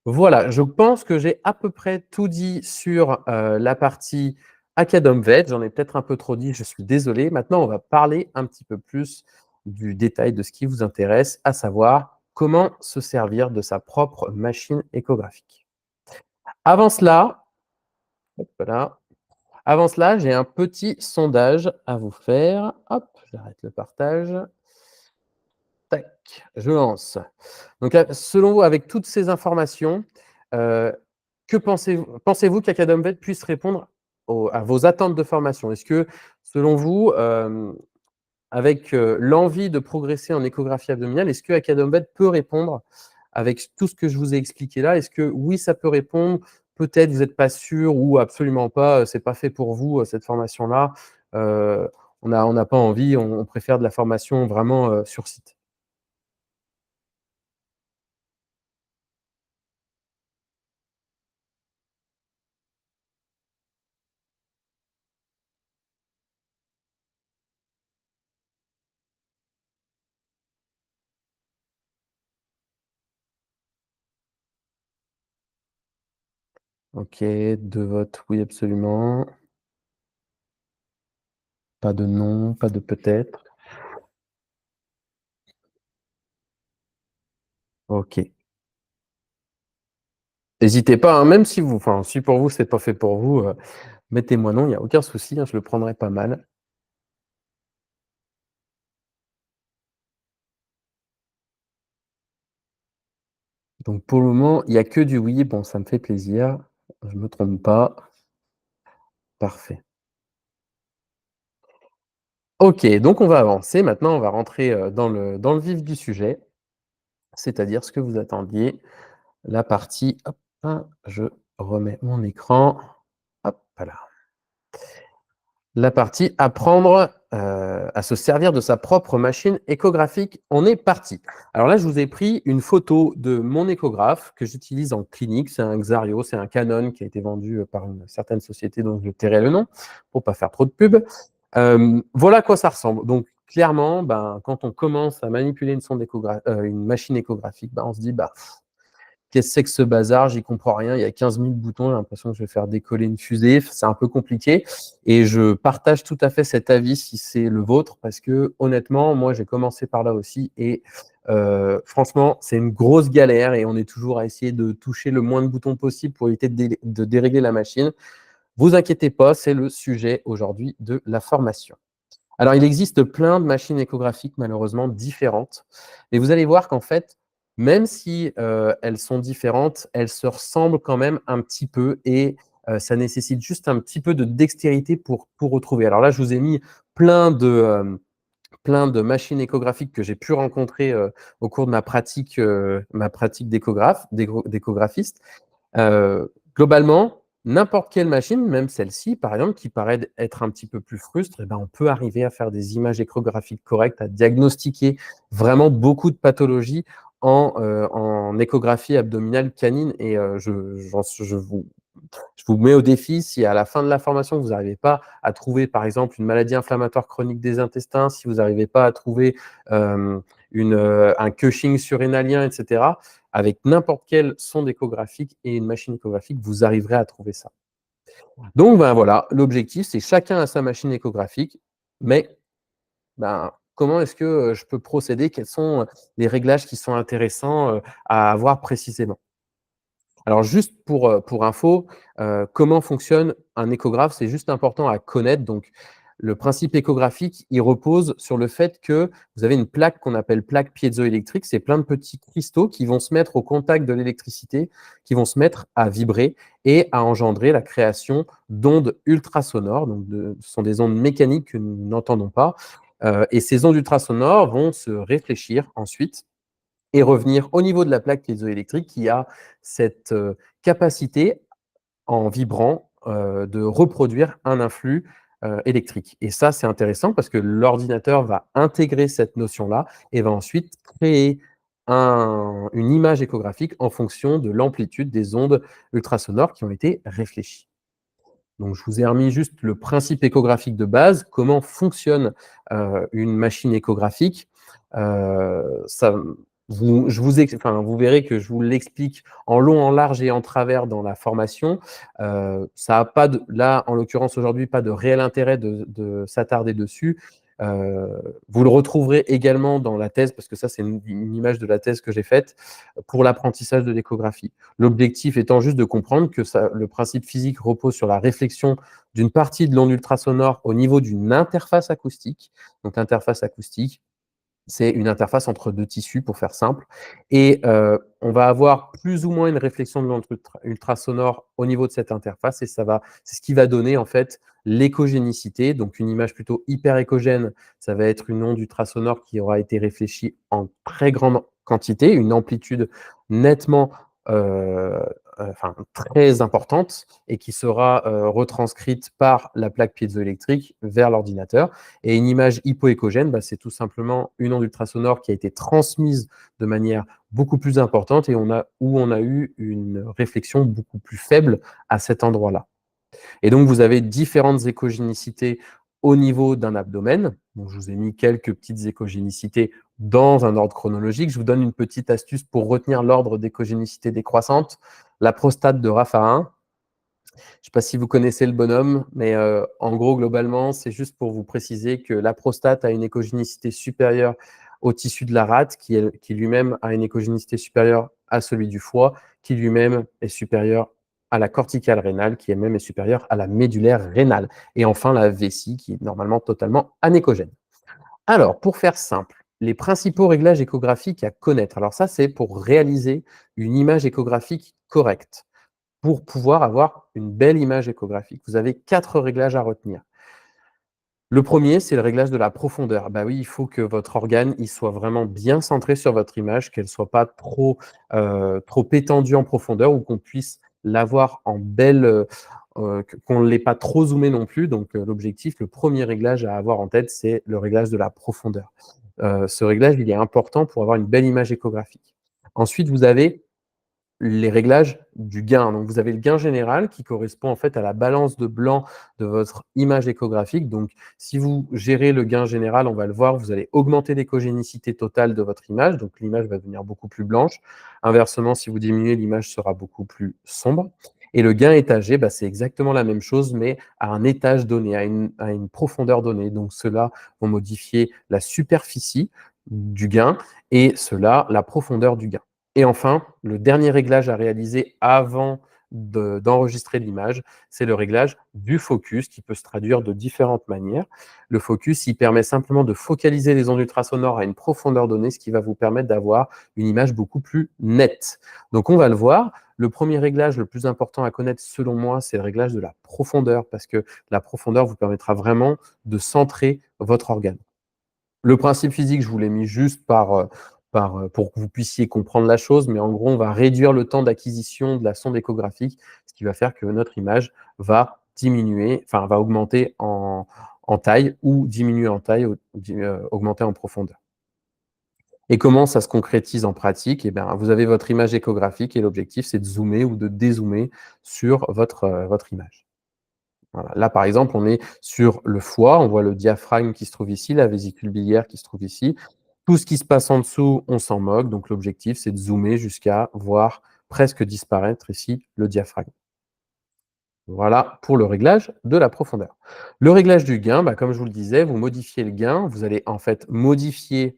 Voilà, je pense que j'ai à peu près tout dit sur la partie Acadumvet, j'en ai peut-être un peu trop dit, je suis désolé. Maintenant, on va parler un petit peu plus du détail de ce qui vous intéresse, à savoir comment se servir de sa propre machine échographique. Avant cela, hop là, avant cela, j'ai un petit sondage à vous faire. Hop, j'arrête le partage. Tac, je lance. Donc, selon vous, avec toutes ces informations, heu, que pensez-vous qu'Acadumvet puisse répondre à vos attentes de formation? Est-ce que, selon vous, avec, l'envie de progresser en échographie abdominale, est-ce que Acadumvet peut répondre avec tout ce que je vous ai expliqué là? Est-ce que oui, ça peut répondre? Peut-être vous n'êtes pas sûr ou absolument pas, c'est pas fait pour vous, cette formation-là, heu, on n'a pas envie, on préfère de la formation vraiment, sur site? OK, 2 votes oui absolument. Pas de non, pas de peut-être. OK. Hésitez pas, hein, même si si pour vous c'est pas fait pour vous, mettez-moi non, il y a aucun souci, hein, je le prendrai pas mal. Donc pour le moment, il y a que du oui, bon ça me fait plaisir, je me trompe pas. Parfait. OK, donc on va avancer maintenant, on va rentrer, dans le vif du sujet, c'est-à-dire ce que vous attendiez, la partie hop, je remets mon écran, hop là. La partie apprendre, à se servir de sa propre machine échographique. On est parti. Alors là, je vous ai pris une photo de mon échographe que j'utilise en clinique. C'est un Xario, c'est un Canon qui a été vendu, par une certaine société dont je tairai le nom pour pas faire trop de pub. Voilà à quoi ça ressemble. Donc clairement, ben, quand on commence à manipuler une machine échographique, ben, on se dit: «Bah, qu'est-ce que c'est que ce bazar? J'y comprends rien. Il y a 15 000 boutons. J'ai l'impression que je vais faire décoller une fusée. C'est un peu compliqué». Et je partage tout à fait cet avis si c'est le vôtre, parce que honnêtement, moi, j'ai commencé par là aussi. Et franchement, c'est une grosse galère et on est toujours à essayer de toucher le moins de boutons possible pour éviter de dérégler la machine. Vous inquiétez pas, c'est le sujet aujourd'hui de la formation. Alors, il existe plein de machines échographiques malheureusement différentes, mais vous allez voir qu'en fait, même si, elles sont différentes, elles se ressemblent quand même un petit peu. Et ça nécessite juste un petit peu de dextérité pour retrouver. Alors là, je vous ai mis plein de, plein de machines échographiques que j'ai pu rencontrer, au cours de ma pratique d'échographiste. Globalement, n'importe quelle machine, même celle-ci par exemple, qui paraît être un petit peu plus frustre, et ben, on peut arriver à faire des images échographiques correctes, à diagnostiquer vraiment beaucoup de pathologies en échographie abdominale canine. Et je vous mets au défi, si à la fin de la formation, vous n'arrivez pas à trouver, par exemple, une maladie inflammatoire chronique des intestins, si vous n'arrivez pas à trouver un Cushing surrénalien, etc., avec n'importe quel sonde échographique et une machine échographique, vous arriverez à trouver ça. Donc, ben voilà, l'objectif, c'est chacun a sa machine échographique, mais ben, comment est-ce que je peux procéder? Quels sont les réglages qui sont intéressants à avoir précisément? Alors juste pour info, comment fonctionne un échographe? C'est juste important à connaître. Donc le principe échographique, il repose sur le fait que vous avez une plaque qu'on appelle plaque piézoélectrique. C'est plein de petits cristaux qui vont se mettre au contact de l'électricité, qui vont se mettre à vibrer et à engendrer la création d'ondes ultrasonores. Donc ce sont des ondes mécaniques que nous n'entendons pas, et ces ondes ultrasonores vont se réfléchir ensuite et revenir au niveau de la plaque piézoélectrique qui a cette, capacité, en vibrant, de reproduire un influx, électrique. Et ça, c'est intéressant parce que l'ordinateur va intégrer cette notion-là et va ensuite créer une image échographique en fonction de l'amplitude des ondes ultrasonores qui ont été réfléchies. Donc je vous ai remis juste le principe échographique de base, comment fonctionne, une machine échographique. Ça Vous verrez que je vous l'explique en long, en large et en travers dans la formation. Ça a pas de là, en l'occurrence, aujourd'hui, pas de réel intérêt de s'attarder dessus. Heu, Vous le retrouverez également dans la thèse, parce que ça, c'est une image de la thèse que j'ai faite, pour l'apprentissage de l'échographie. L'objectif étant juste de comprendre que ça le principe physique repose sur la réflexion d'une partie de l'onde ultrasonore au niveau d'une interface acoustique. Donc l'interface acoustique, c'est une interface entre 2 tissus pour faire simple et on va avoir plus ou moins une réflexion de l'onde ultrasonore au niveau de cette interface et c'est ce qui va donner en fait l'échogénicité, donc une image plutôt hyper échogène, ça va être une onde ultrasonore qui aura été réfléchie en très grande quantité, une amplitude nettement, heu, enfin très importante et qui sera, retranscrite par la plaque piézoélectrique vers l'ordinateur. Et une image hypoéchogène, bah, c'est tout simplement une onde ultrasonore qui a été transmise de manière beaucoup plus importante et où on a eu une réflexion beaucoup plus faible à cet endroit-là. Et donc, vous avez différentes échogénicités au niveau d'un abdomen. Donc, je vous ai mis quelques petites échogénicités dans un ordre chronologique. Je vous donne une petite astuce pour retenir l'ordre d'échogénicité décroissante. La prostate de Raffarin, je ne sais pas si vous connaissez le bonhomme, mais en gros, globalement, c'est juste pour vous préciser que la prostate a une échogénicité supérieure au tissu de la rate, qui lui-même a une échogénicité supérieure à celui du foie, qui lui-même est supérieur à la corticale rénale, qui elle-même est supérieure à la médulaire rénale. Et enfin, la vessie, qui est normalement totalement anéchogène. Alors, pour faire simple, les principaux réglages échographiques à connaître. Alors ça, c'est pour réaliser une image échographique correcte pour pouvoir avoir une belle image échographique. Vous avez 4 réglages à retenir. Le premier, c'est le réglage de la profondeur. Bah oui, il faut que votre organe, il soit vraiment bien centré sur votre image, qu'elle soit pas trop étendue en profondeur ou qu'on puisse l'avoir en belle, qu'on ne l'ait pas trop zoomé non plus. Donc, l'objectif, le premier réglage à avoir en tête, c'est le réglage de la profondeur. Ce réglage, il est important pour avoir une belle image échographique. Ensuite, vous avez les réglages du gain. Donc, vous avez le gain général qui correspond en fait à la balance de blanc de votre image échographique. Donc, si vous gérez le gain général, on va le voir, vous allez augmenter l'échogénicité totale de votre image. Donc, l'image va devenir beaucoup plus blanche. Inversement, si vous diminuez, l'image sera beaucoup plus sombre. Et le gain étagé, bah, c'est exactement la même chose, mais à un étage donné, à une profondeur donnée. Donc, ceux-là vont modifier la superficie du gain et ceux-là, la profondeur du gain. Et enfin, le dernier réglage à réaliser avant d'enregistrer l'image, c'est le réglage du focus qui peut se traduire de différentes manières. Le focus, il permet simplement de focaliser les ondes ultrasonores à une profondeur donnée, ce qui va vous permettre d'avoir une image beaucoup plus nette. Donc on va le voir. Le premier réglage le plus important à connaître selon moi, c'est le réglage de la profondeur, parce que la profondeur vous permettra vraiment de centrer votre organe. Le principe physique, je vous l'ai mis juste pour que vous puissiez comprendre la chose, mais en gros, on va réduire le temps d'acquisition de la sonde échographique, ce qui va faire que notre image va diminuer, enfin va augmenter en taille ou diminuer en taille, augmenter en profondeur. Et comment ça se concrétise en pratique? Eh bien, vous avez votre image échographique et l'objectif, c'est de zoomer ou de dézoomer sur votre image. Voilà. Là, par exemple, on est sur le foie, on voit le diaphragme qui se trouve ici, la vésicule biliaire qui se trouve ici. Tout ce qui se passe en dessous, on s'en moque. Donc l'objectif, c'est de zoomer jusqu'à voir presque disparaître ici le diaphragme. Voilà pour le réglage de la profondeur. Le réglage du gain, bah, comme je vous le disais, vous modifiez le gain, vous allez en fait modifier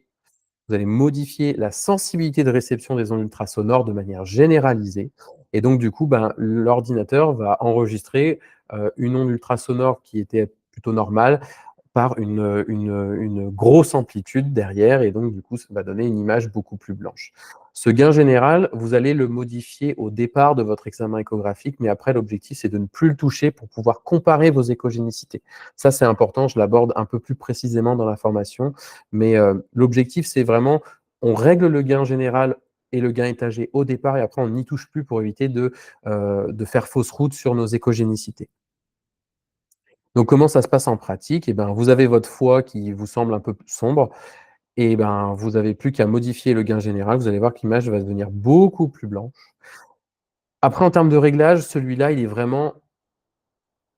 la sensibilité de réception des ondes ultrasonores de manière généralisée. Et donc, du coup, ben, l'ordinateur va enregistrer une onde ultrasonore qui était plutôt normale par une grosse amplitude derrière et donc du coup, ça va donner une image beaucoup plus blanche. Ce gain général, vous allez le modifier au départ de votre examen échographique, mais après l'objectif, c'est de ne plus le toucher pour pouvoir comparer vos échogénicités. Ça, c'est important, je l'aborde un peu plus précisément dans la formation, mais l'objectif, c'est vraiment, on règle le gain général et le gain étagé au départ et après on n'y touche plus pour éviter de faire fausse route sur nos échogénicités. Donc, comment ça se passe en pratique? Eh ben, vous avez votre foie qui vous semble un peu sombre et ben, vous avez plus qu'à modifier le gain général. Vous allez voir que l'image va devenir beaucoup plus blanche. Après, en termes de réglage, celui-là, il est vraiment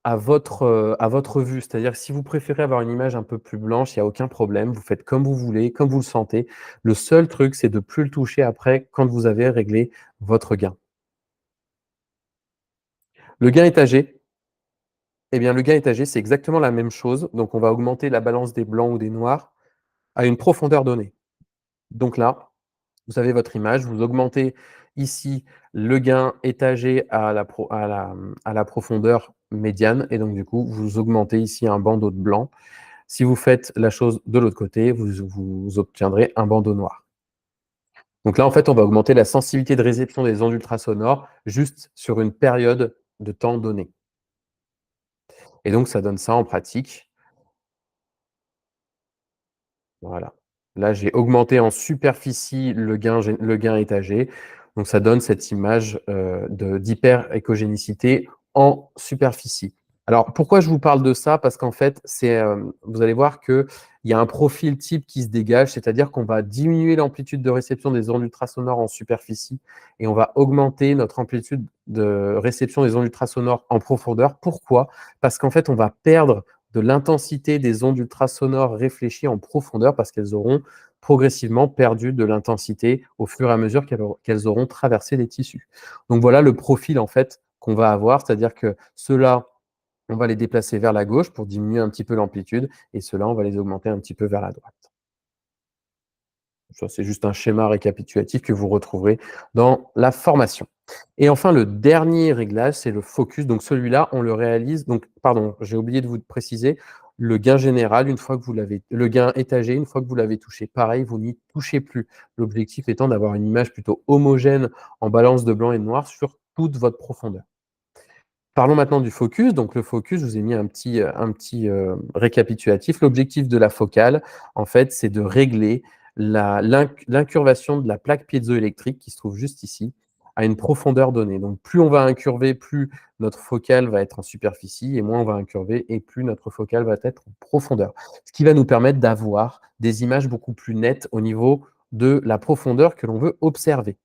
à votre vue. C'est-à-dire que si vous préférez avoir une image un peu plus blanche, il y a aucun problème. Vous faites comme vous voulez, comme vous le sentez. Le seul truc, c'est de plus le toucher après quand vous avez réglé votre gain. Le gain étagé, eh bien, le gain étagé, c'est exactement la même chose. Donc, on va augmenter la balance des blancs ou des noirs à une profondeur donnée. Donc là, vous avez votre image, vous augmentez ici le gain étagé à la profondeur médiane et donc du coup, vous augmentez ici un bandeau de blanc. Si vous faites la chose de l'autre côté, vous obtiendrez un bandeau noir. Donc là, en fait, on va augmenter la sensibilité de réception des ondes ultrasonores juste sur une période de temps donnée. Et donc, ça donne ça en pratique. Voilà. Là, j'ai augmenté en superficie le gain étagé. Donc ça donne cette image, d'hyper-échogénicité en superficie. Alors pourquoi je vous parle de ça? Parce qu'en fait, vous allez voir qu'il y a un profil type qui se dégage, c'est-à-dire qu'on va diminuer l'amplitude de réception des ondes ultrasonores en superficie et on va augmenter notre amplitude de réception des ondes ultrasonores en profondeur. Pourquoi? Parce qu'en fait, on va perdre de l'intensité des ondes ultrasonores réfléchies en profondeur parce qu'elles auront progressivement perdu de l'intensité au fur et à mesure qu'elles auront traversé les tissus. Donc voilà le profil en fait qu'on va avoir, c'est-à-dire que ceux-là, on va les déplacer vers la gauche pour diminuer un petit peu l'amplitude et ceux-là, on va les augmenter un petit peu vers la droite. Ça, c'est juste un schéma récapitulatif que vous retrouverez dans la formation. Et enfin, le dernier réglage, c'est le focus. Donc celui-là, on le réalise. Donc, pardon, j'ai oublié de vous préciser, le gain général, une fois que vous l'avez, le gain étagé, une fois que vous l'avez touché, pareil, vous n'y touchez plus. L'objectif étant d'avoir une image plutôt homogène en balance de blanc et de noir sur toute votre profondeur. Parlons maintenant du focus. Donc le focus, je vous ai mis récapitulatif. L'objectif de la focale, en fait, c'est de régler l'incurvation de la plaque piézoélectrique qui se trouve juste ici, à une profondeur donnée. Donc plus on va incurver, plus notre focale va être en superficie, et moins on va incurver, et plus notre focale va être en profondeur. Ce qui va nous permettre d'avoir des images beaucoup plus nettes au niveau de la profondeur que l'on veut observer.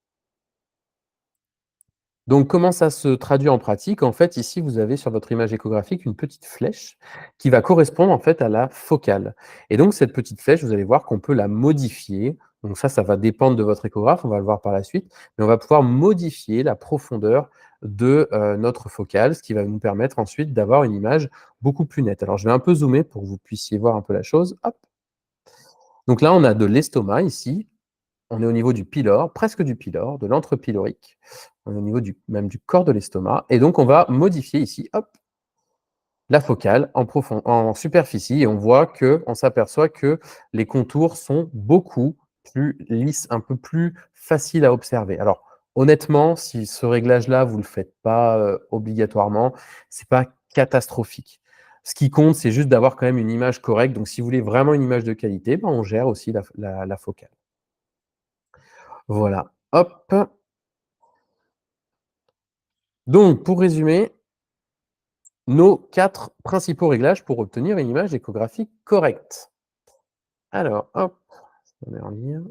Donc, comment ça se traduit en pratique? En fait, ici, vous avez sur votre image échographique une petite flèche qui va correspondre en fait à la focale. Et donc, cette petite flèche, vous allez voir qu'on peut la modifier. Donc ça va dépendre de votre échographe, on va le voir par la suite, mais on va pouvoir modifier la profondeur de notre focale, ce qui va nous permettre ensuite d'avoir une image beaucoup plus nette. Alors, je vais un peu zoomer pour que vous puissiez voir un peu la chose. Hop. Donc là, on a de l'estomac ici, on est au niveau du pylore, presque du pylore, de l'entrepylorique. On est au niveau même du corps de l'estomac. Et donc, on va modifier ici, hop, la focale en superficie. Et on s'aperçoit que les contours sont beaucoup plus lisses, un peu plus faciles à observer. Alors, honnêtement, si ce réglage-là, vous ne le faites pas obligatoirement, c'est pas catastrophique. Ce qui compte, c'est juste d'avoir quand même une image correcte. Donc, si vous voulez vraiment une image de qualité, ben, on gère aussi la focale. Voilà. Hop. Donc, pour résumer, nos 4 principaux réglages pour obtenir une image échographique correcte. Alors, hop, je mets en lire.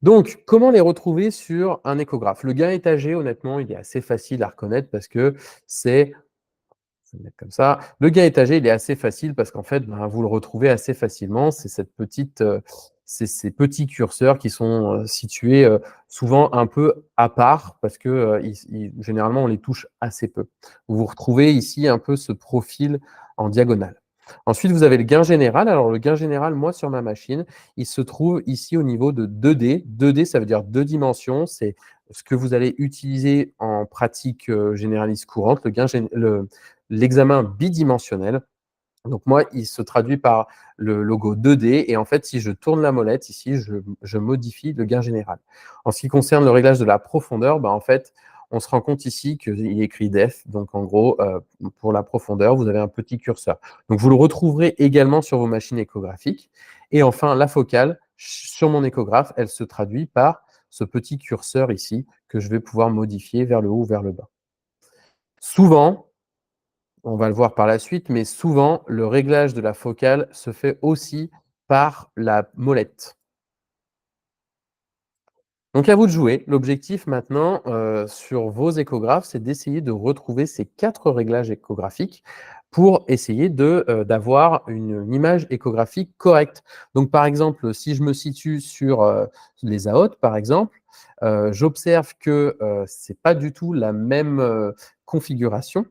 Donc, comment les retrouver sur un échographe? Le gain étagé, honnêtement, il est assez facile à reconnaître parce que c'est je vais le mettre comme ça. Le gain étagé, il est assez facile parce qu'en fait, ben, vous le retrouvez assez facilement. C'est ces petits curseurs qui sont situés souvent un peu à part parce que généralement, on les touche assez peu. Vous retrouvez ici un peu ce profil en diagonale. Ensuite, vous avez le gain général. Alors, le gain général, moi, sur ma machine, il se trouve ici au niveau de 2D. 2D, ça veut dire deux dimensions. C'est ce que vous allez utiliser en pratique généraliste courante. L'examen bidimensionnel. Donc moi, il se traduit par le logo 2D et en fait, si je tourne la molette ici, je modifie le gain général. En ce qui concerne le réglage de la profondeur, en fait, on se rend compte ici qu'il est écrit def, donc en gros, pour la profondeur, vous avez un petit curseur. Donc vous le retrouverez également sur vos machines échographiques. Et enfin, la focale, sur mon échographe, elle se traduit par ce petit curseur ici que je vais pouvoir modifier vers le haut ou vers le bas. Souvent, on va le voir par la suite, mais souvent, le réglage de la focale se fait aussi par la molette. Donc à vous de jouer. L'objectif maintenant, sur vos échographes, c'est d'essayer de retrouver ces 4 réglages échographiques pour essayer d'avoir une image échographique correcte. Donc par exemple, si je me situe sur, les aortes par exemple, j'observe que, c'est pas du tout la même, configuration.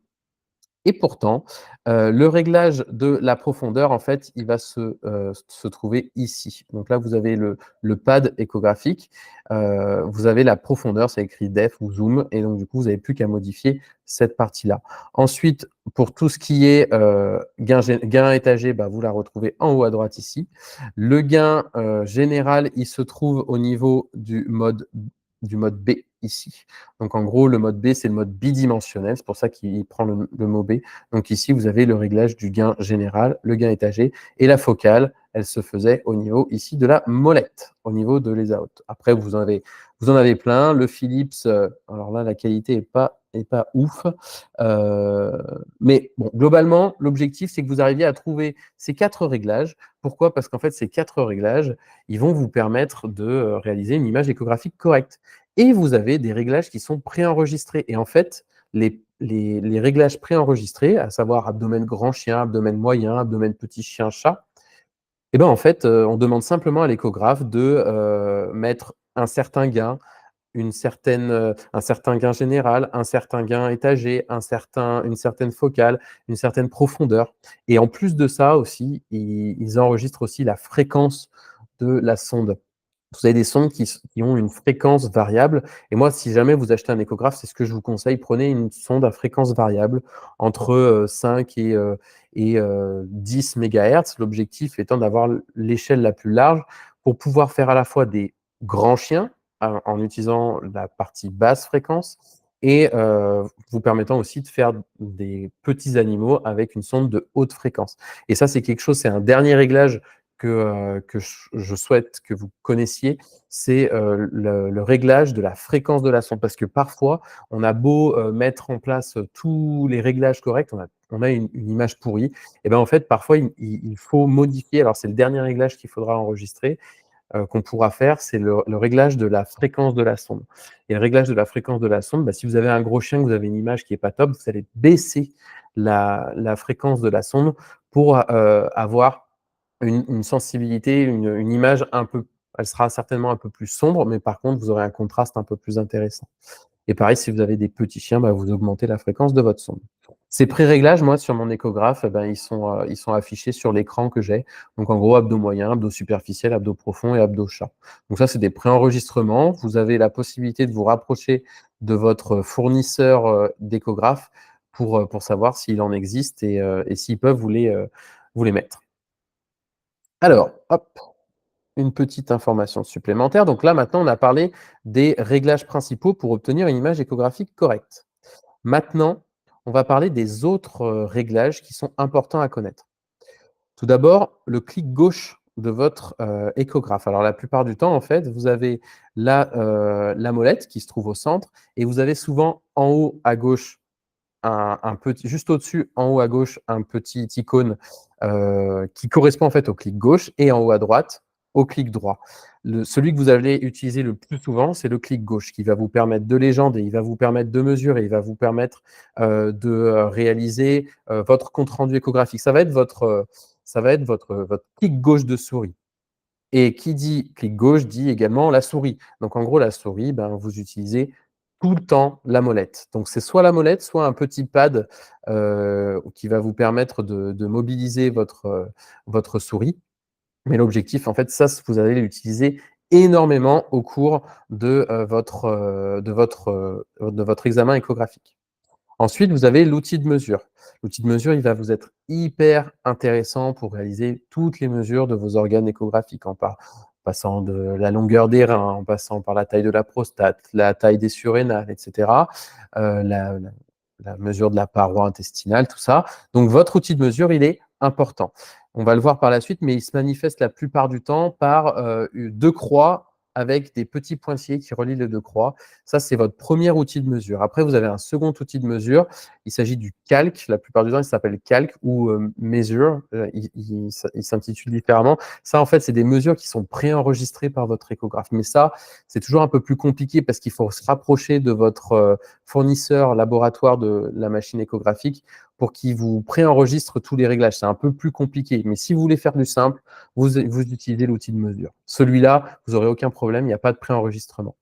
Et pourtant, le réglage de la profondeur, en fait, il va se trouver ici. Donc là, vous avez le pad échographique, vous avez la profondeur, c'est écrit def ou zoom et donc du coup, vous n'avez plus qu'à modifier cette partie-là. Ensuite, pour tout ce qui est, gain étagé, bah, vous la retrouvez en haut à droite ici. Le gain, général, il se trouve au niveau du mode B ici. Donc en gros, le mode B, c'est le mode bidimensionnel, c'est pour ça qu'il prend le mot B. Donc ici, vous avez le réglage du gain général, le gain étagé, et la focale, elle se faisait au niveau ici de la molette, au niveau de l'ESAOT. Après, vous en avez plein. Le Philips, alors là, la qualité est pas ouf. Mais bon, globalement, l'objectif, c'est que vous arriviez à trouver ces 4 réglages. Pourquoi? Parce qu'en fait, ces 4 réglages, ils vont vous permettre de réaliser une image échographique correcte. Et vous avez des réglages qui sont préenregistrés. Et en fait, les réglages préenregistrés, à savoir abdomen grand chien, abdomen moyen, abdomen petit chien, chat, et ben en fait, on demande simplement à l'échographe de mettre un certain gain, un certain gain général, un certain gain étagé, une certaine focale, une certaine profondeur. Et en plus de ça aussi, ils enregistrent aussi la fréquence de la sonde. Vous avez des sondes qui ont une fréquence variable. Et moi, si jamais vous achetez un échographe, c'est ce que je vous conseille. Prenez une sonde à fréquence variable entre 5 et 10 MHz. L'objectif étant d'avoir l'échelle la plus large pour pouvoir faire à la fois des grands chiens en utilisant la partie basse fréquence et vous permettant aussi de faire des petits animaux avec une sonde de haute fréquence. Et ça, c'est un dernier réglage que je souhaite que vous connaissiez, c'est le réglage de la fréquence de la sonde. Parce que parfois, on a beau mettre en place tous les réglages corrects, on a une image pourrie. Et ben en fait, parfois, il faut modifier. Alors, c'est le dernier réglage qu'il faudra enregistrer, qu'on pourra faire, c'est le réglage de la fréquence de la sonde. Et le réglage de la fréquence de la sonde, bah, si vous avez un gros chien, que vous avez une image qui n'est pas top, vous allez baisser la fréquence de la sonde pour avoir une sensibilité, une image un peu, elle sera certainement un peu plus sombre, mais par contre, vous aurez un contraste un peu plus intéressant. Et pareil, si vous avez des petits chiens, bah, vous augmentez la fréquence de votre sonde. Ces pré-réglages, moi, sur mon échographe, eh ben, ils sont affichés sur l'écran que j'ai. Donc, en gros, abdos moyen, abdos superficiel, abdos profond et abdos chat. Donc, ça, c'est des pré-enregistrements. Vous avez la possibilité de vous rapprocher de votre fournisseur d'échographe pour savoir s'il en existe et s'ils peuvent vous les mettre. Alors, hop, une petite information supplémentaire. Donc là, maintenant, on a parlé des réglages principaux pour obtenir une image échographique correcte. Maintenant, on va parler des autres réglages qui sont importants à connaître. Tout d'abord, le clic gauche de votre échographe. Alors, la plupart du temps, en fait, vous avez la molette qui se trouve au centre et vous avez souvent en haut à gauche un petit, juste au-dessus, en haut à gauche, un petit icône qui correspond en fait au clic gauche et en haut à droite au clic droit. Celui que vous allez utiliser le plus souvent, c'est le clic gauche qui va vous permettre de légender, il va vous permettre de mesurer, il va vous permettre de réaliser votre compte rendu échographique. Ça va être votre clic gauche de souris. Et qui dit clic gauche dit également la souris. Donc en gros, la souris, ben, vous utilisez tout le temps la molette. Donc c'est soit la molette, soit un petit pad qui va vous permettre de mobiliser votre souris. Mais l'objectif, en fait, ça, vous allez l'utiliser énormément au cours de votre examen échographique. Ensuite, vous avez l'outil de mesure. L'outil de mesure, il va vous être hyper intéressant pour réaliser toutes les mesures de vos organes échographiques, passant de la longueur des reins, en passant par la taille de la prostate, la taille des surrénales, etc., la mesure de la paroi intestinale, tout ça. Donc, votre outil de mesure, il est important. On va le voir par la suite, mais il se manifeste la plupart du temps par 2 croix avec des petits pointillés qui relient les 2 croix. Ça, c'est votre premier outil de mesure. Après, vous avez un second outil de mesure. Il s'agit du calque. La plupart du temps, il s'appelle calque ou mesure. Il s'intitule différemment. Ça, en fait, c'est des mesures qui sont préenregistrées par votre échographe. Mais ça, c'est toujours un peu plus compliqué parce qu'il faut se rapprocher de votre fournisseur laboratoire de la machine échographique pour qu'il vous préenregistre tous les réglages. C'est un peu plus compliqué. Mais si vous voulez faire du simple, vous utilisez l'outil de mesure. Celui-là, vous n'aurez aucun problème, il n'y a pas de préenregistrement.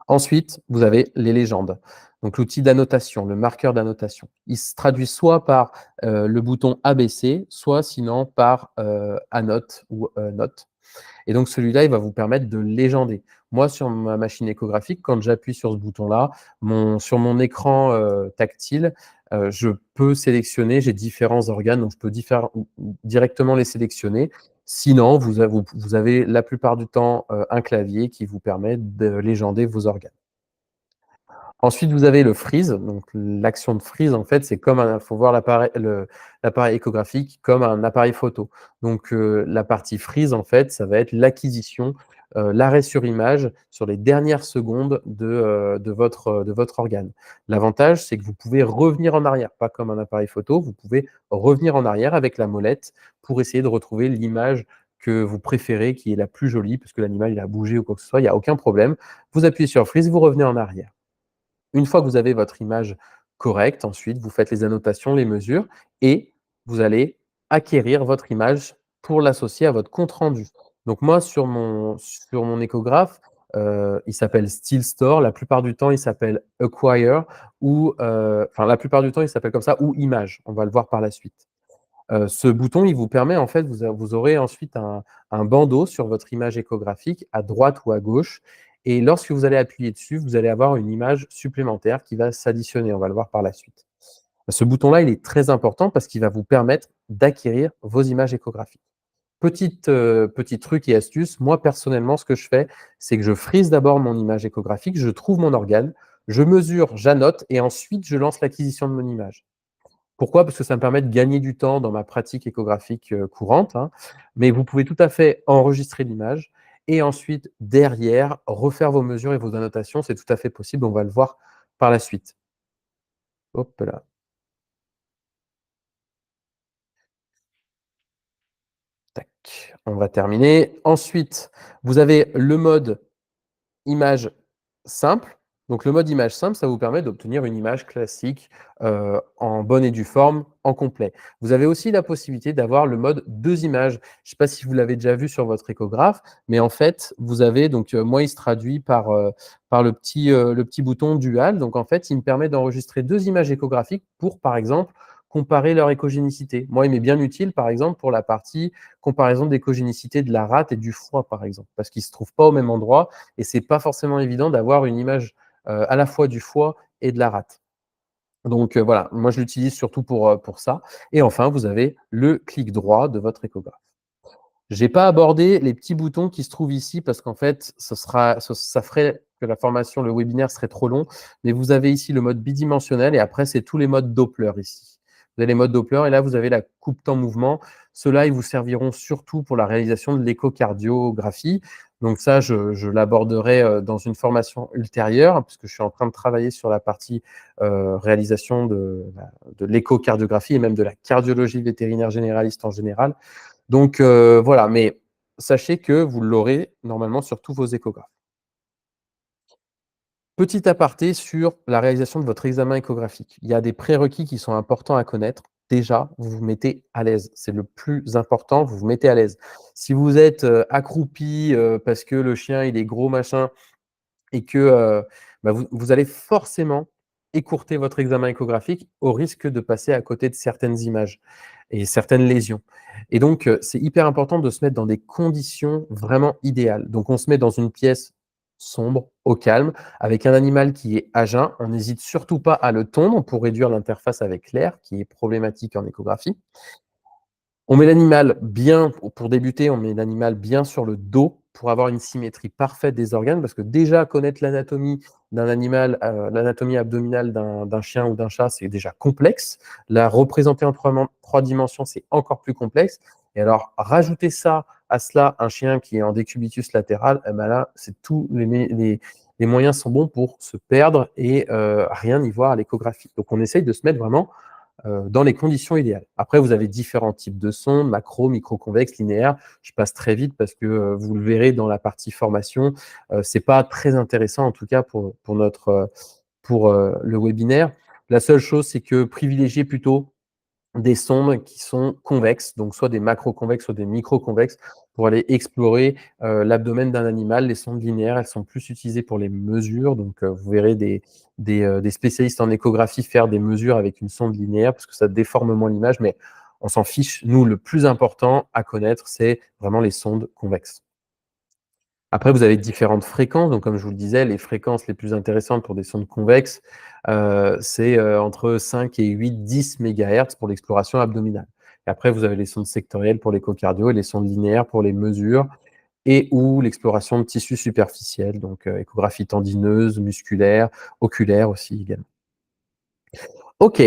Ensuite, vous avez les légendes. Donc l'outil d'annotation, le marqueur d'annotation. Il se traduit soit par le bouton ABC, soit sinon par Annote ou Note. Et donc celui-là, il va vous permettre de légender. Moi, sur ma machine échographique, quand j'appuie sur ce bouton-là, sur mon écran tactile, je peux sélectionner, j'ai différents organes, donc je peux directement les sélectionner. Sinon, vous avez la plupart du temps un clavier qui vous permet de légender vos organes. Ensuite, vous avez le freeze. Donc, l'action de freeze, en fait, c'est comme un, faut voir l'appareil échographique comme un appareil photo. Donc, la partie freeze, en fait, ça va être l'acquisition, l'arrêt sur image sur les dernières secondes de votre organe. L'avantage, c'est que vous pouvez revenir en arrière, pas comme un appareil photo, vous pouvez revenir en arrière avec la molette pour essayer de retrouver l'image que vous préférez, qui est la plus jolie, parce que l'animal il a bougé ou quoi que ce soit, il n'y a aucun problème. Vous appuyez sur freeze, vous revenez en arrière. Une fois que vous avez votre image correcte, ensuite, vous faites les annotations, les mesures et vous allez acquérir votre image pour l'associer à votre compte rendu. Donc moi, sur mon échographe, il s'appelle StillStore. La plupart du temps, il s'appelle Acquire ou enfin la plupart du temps, il s'appelle comme ça ou Image. On va le voir par la suite. Ce bouton, il vous permet en fait, vous aurez ensuite un bandeau sur votre image échographique à droite ou à gauche et lorsque vous allez appuyer dessus, vous allez avoir une image supplémentaire qui va s'additionner. On va le voir par la suite. Ce bouton-là, il est très important parce qu'il va vous permettre d'acquérir vos images échographiques. Petit truc et astuce, moi personnellement, ce que je fais, c'est que je frise d'abord mon image échographique, je trouve mon organe, je mesure, j'annote et ensuite je lance l'acquisition de mon image. Pourquoi? Parce que ça me permet de gagner du temps dans ma pratique échographique, courante, hein, mais vous pouvez tout à fait enregistrer l'image et ensuite, derrière, refaire vos mesures et vos annotations. C'est tout à fait possible, on va le voir par la suite. Hop là, tac, on va terminer. Ensuite, vous avez le mode image simple. Donc le mode image simple, ça vous permet d'obtenir une image classique, en bonne et due forme, en complet. Vous avez aussi la possibilité d'avoir le mode 2 images. Je ne sais pas si vous l'avez déjà vu sur votre échographe, mais en fait, vous avez donc, moi, il se traduit par le petit bouton dual. Donc en fait, il me permet d'enregistrer 2 images échographiques pour, par exemple, comparer leur échogénicité. Moi, il m'est bien utile, par exemple, pour la partie comparaison d'échogénicité de la rate et du foie, par exemple, parce qu'ils ne se trouvent pas au même endroit et c'est pas forcément évident d'avoir une image à la fois du foie et de la rate. Donc voilà, moi je l'utilise surtout pour ça. Et enfin, vous avez le clic droit de votre échographe. J'ai pas abordé les petits boutons qui se trouvent ici parce qu'en fait, ça ferait que la formation, le webinaire serait trop long. Mais vous avez ici le mode bidimensionnel et après, c'est tous les modes Doppler ici. Vous avez les modes Doppler et là, vous avez la coupe temps mouvement. Ceux-là, ils vous serviront surtout pour la réalisation de l'échocardiographie. Donc ça, je l'aborderai dans une formation ultérieure puisque je suis en train de travailler sur la partie réalisation de l'échocardiographie et même de la cardiologie vétérinaire généraliste en général. Donc voilà, mais sachez que vous l'aurez normalement sur tous vos échographes. Petit aparté sur la réalisation de votre examen échographique. Il y a des prérequis qui sont importants à connaître. Déjà, vous vous mettez à l'aise. C'est le plus important, vous vous mettez à l'aise. Si vous êtes accroupi parce que le chien il est gros machin et que bah, vous allez forcément écourter votre examen échographique au risque de passer à côté de certaines images et certaines lésions. Et donc, c'est hyper important de se mettre dans des conditions vraiment idéales. Donc, on se met dans une pièce sombre, au calme, avec un animal qui est à jeun. On n'hésite surtout pas à le tondre pour réduire l'interface avec l'air, qui est problématique en échographie. On met l'animal bien pour débuter, on met l'animal bien sur le dos pour avoir une symétrie parfaite des organes parce que déjà connaître l'anatomie d'un animal, l'anatomie abdominale d'un chien ou d'un chat, c'est déjà complexe. La représenter en 3 dimensions, c'est encore plus complexe Et alors, rajouter ça à cela, un chien qui est en décubitus latéral, eh ben là, c'est tous les moyens sont bons pour se perdre et rien y voir à l'échographie. Donc, on essaye de se mettre vraiment dans les conditions idéales. Après, vous avez différents types de sondes, macro, micro-convexe, linéaire. Je passe très vite parce que vous le verrez dans la partie formation. C'est pas très intéressant, en tout cas pour le webinaire. La seule chose, c'est que privilégiez plutôt des sondes qui sont convexes, donc soit des macro-convexes, soit des micro-convexes, pour aller explorer l'abdomen d'un animal. Les sondes linéaires, elles sont plus utilisées pour les mesures, donc vous verrez des spécialistes en échographie faire des mesures avec une sonde linéaire, parce que ça déforme moins l'image, mais on s'en fiche. Nous, le plus important à connaître, c'est vraiment les sondes convexes. Après, vous avez différentes fréquences. Donc, comme je vous le disais, les fréquences les plus intéressantes pour des sondes convexes, c'est entre 5 et 8-10 MHz pour l'exploration abdominale. Et après, vous avez les sondes sectorielles pour l'échocardio et les sondes linéaires pour les mesures et ou l'exploration de tissus superficiels, donc échographie tendineuse, musculaire, oculaire aussi également. OK.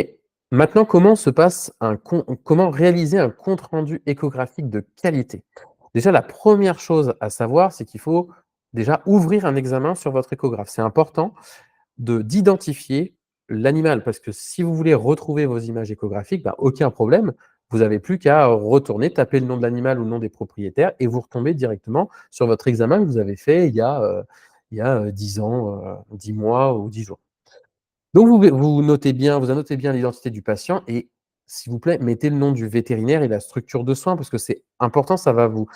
Maintenant, comment réaliser un compte-rendu échographique de qualité? Déjà, la première chose à savoir, c'est qu'il faut déjà ouvrir un examen sur votre échographe. C'est important d'identifier l'animal parce que si vous voulez retrouver vos images échographiques, bah, aucun problème. Vous n'avez plus qu'à retourner, taper le nom de l'animal ou le nom des propriétaires et vous retombez directement sur votre examen que vous avez fait il y a 10 ans, 10 mois ou 10 jours. Donc vous annotez bien l'identité du patient et s'il vous plaît, mettez le nom du vétérinaire et la structure de soins parce que c'est important, ça va vous